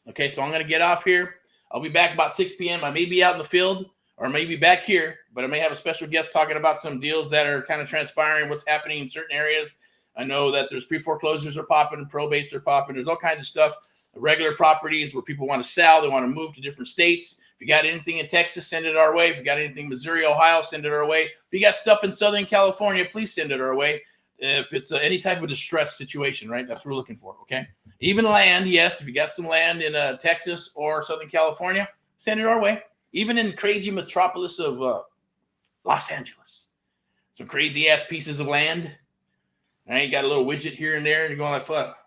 S1: Okay, so I'm going to get off here. I'll be back about 6 p.m. I may be out in the field or maybe back here, but I may have a special guest talking about some deals that are kind of transpiring, what's happening in certain areas. I know that there's pre-foreclosures are popping, probates are popping. There's all kinds of stuff, regular properties where people want to sell. They want to move to different states. If you got anything in Texas, send it our way. If you got anything in Missouri, Ohio, send it our way. If you got stuff in Southern California, please send it our way. If it's any type of distress situation, right? That's what we're looking for, okay? Even land, yes. If you got some land in Texas or Southern California, send it our way. Even in crazy metropolis of Los Angeles. Some crazy-ass pieces of land. All right, you got a little widget here and there, and you're going like, fuck.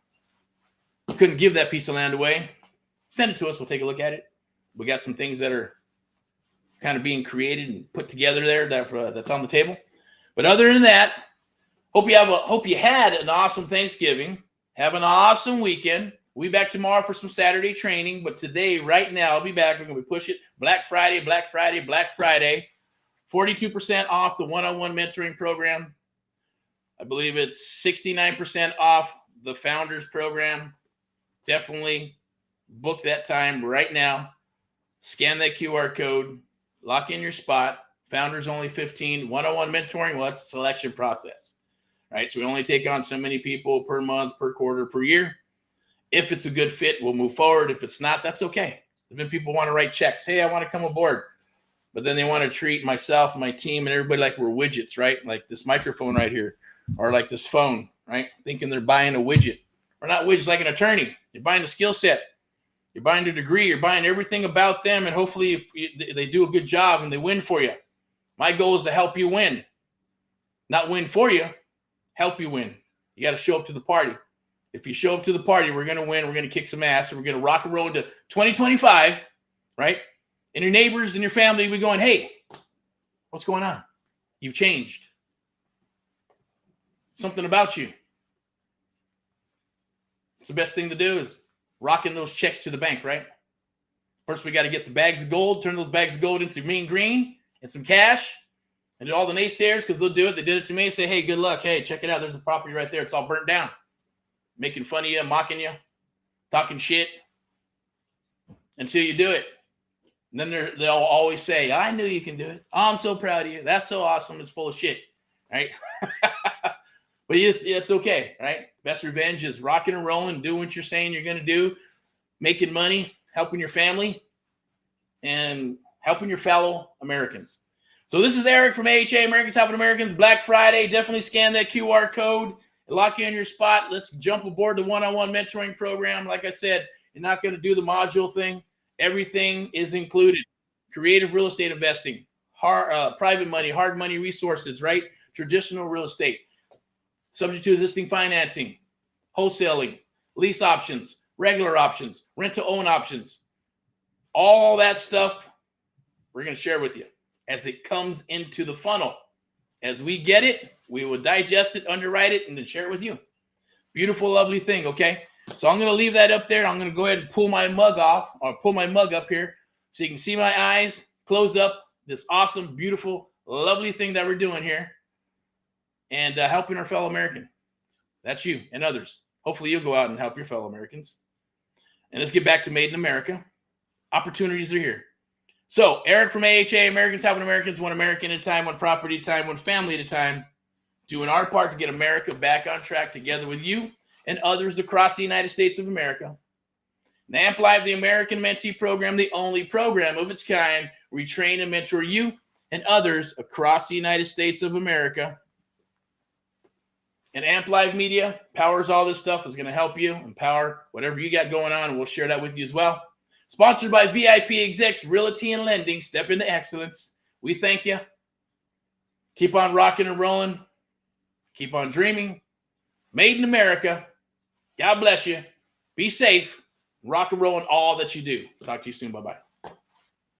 S1: Couldn't give that piece of land away. Send it to us. We'll take a look at it. We got some things that are kind of being created and put together there that's on the table. But other than that, hope you had an awesome Thanksgiving. Have an awesome weekend. We'll be back tomorrow for some Saturday training. But today, right now, I'll be back. We're going to push it. Black Friday, Black Friday, Black Friday. 42% off the one-on-one mentoring program. I believe it's 69% off the Founders Program. Definitely book that time right now. Scan that QR code. Lock in your spot. Founders only 15. One-on-one mentoring, well, that's a selection process. Right? So we only take on so many people per month, per quarter, per year. If it's a good fit, we'll move forward. If it's not, that's okay. There's been people want to write checks. Hey, I want to come aboard. But then they want to treat myself and my team and everybody like we're widgets, right? Like this microphone right here. Or like this phone, right? Thinking they're buying a widget. Or not widgets like an attorney. You're buying a skill set. You're buying a degree. You're buying everything about them. And hopefully if they do a good job and they win for you. My goal is to help you win. Not win for you. Help you win. You got to show up to the party. If you show up to the party, we're going to win. We're going to kick some ass. And we're going to rock and roll into 2025, right? And your neighbors and your family will be going, hey, what's going on? You've changed. Something about you. It's the best thing to do is rocking those checks to the bank, right? First, we got to get the bags of gold, turn those bags of gold into mean green and some cash. And all the naysayers, because they'll do it. They did it to me. Say, hey, good luck. Hey, check it out. There's a property right there. It's all burnt down. Making fun of you, mocking you, talking shit until you do it. And then they'll always say, I knew you can do it. Oh, I'm so proud of you. That's so awesome. It's full of shit, right? But it's okay, right? Best revenge is rocking and rolling, doing what you're saying you're going to do, making money, helping your family, and helping your fellow Americans. So this is Erick from AHA, Americans Helping Americans, Black Friday. Definitely scan that QR code and lock you in your spot. Let's jump aboard the one-on-one mentoring program. Like I said, you're not going to do the module thing. Everything is included. Creative real estate investing, private money, hard money resources, right? Traditional real estate, subject to existing financing, wholesaling, lease options, regular options, rent-to-own options. All that stuff we're going to share with you as it comes into the funnel. As we get it, we will digest it, underwrite it, and then share it with you. Beautiful, lovely thing, okay? So I'm going to leave that up there. I'm going to go ahead and pull my mug off, or pull my mug up here so you can see my eyes, close up this awesome, beautiful, lovely thing that we're doing here and helping our fellow American. That's you and others. Hopefully you'll go out and help your fellow Americans. And let's get back to Made in America. Opportunities are here. So, Eric from AHA, Americans Helping Americans, one American at a time, one property at a time, one family at a time, doing our part to get America back on track together with you and others across the United States of America. And AMP Live, the American Mentee Program, the only program of its kind, where we train and mentor you and others across the United States of America. And AMP Live Media powers all this stuff, is going to help you empower whatever you got going on, and we'll share that with you as well. Sponsored by VIP Execs, Realty and Lending, Step into Excellence. We thank you. Keep on rocking and rolling. Keep on dreaming. Made in America. God bless you. Be safe. Rock and roll in all that you do. Talk to you soon. Bye-bye.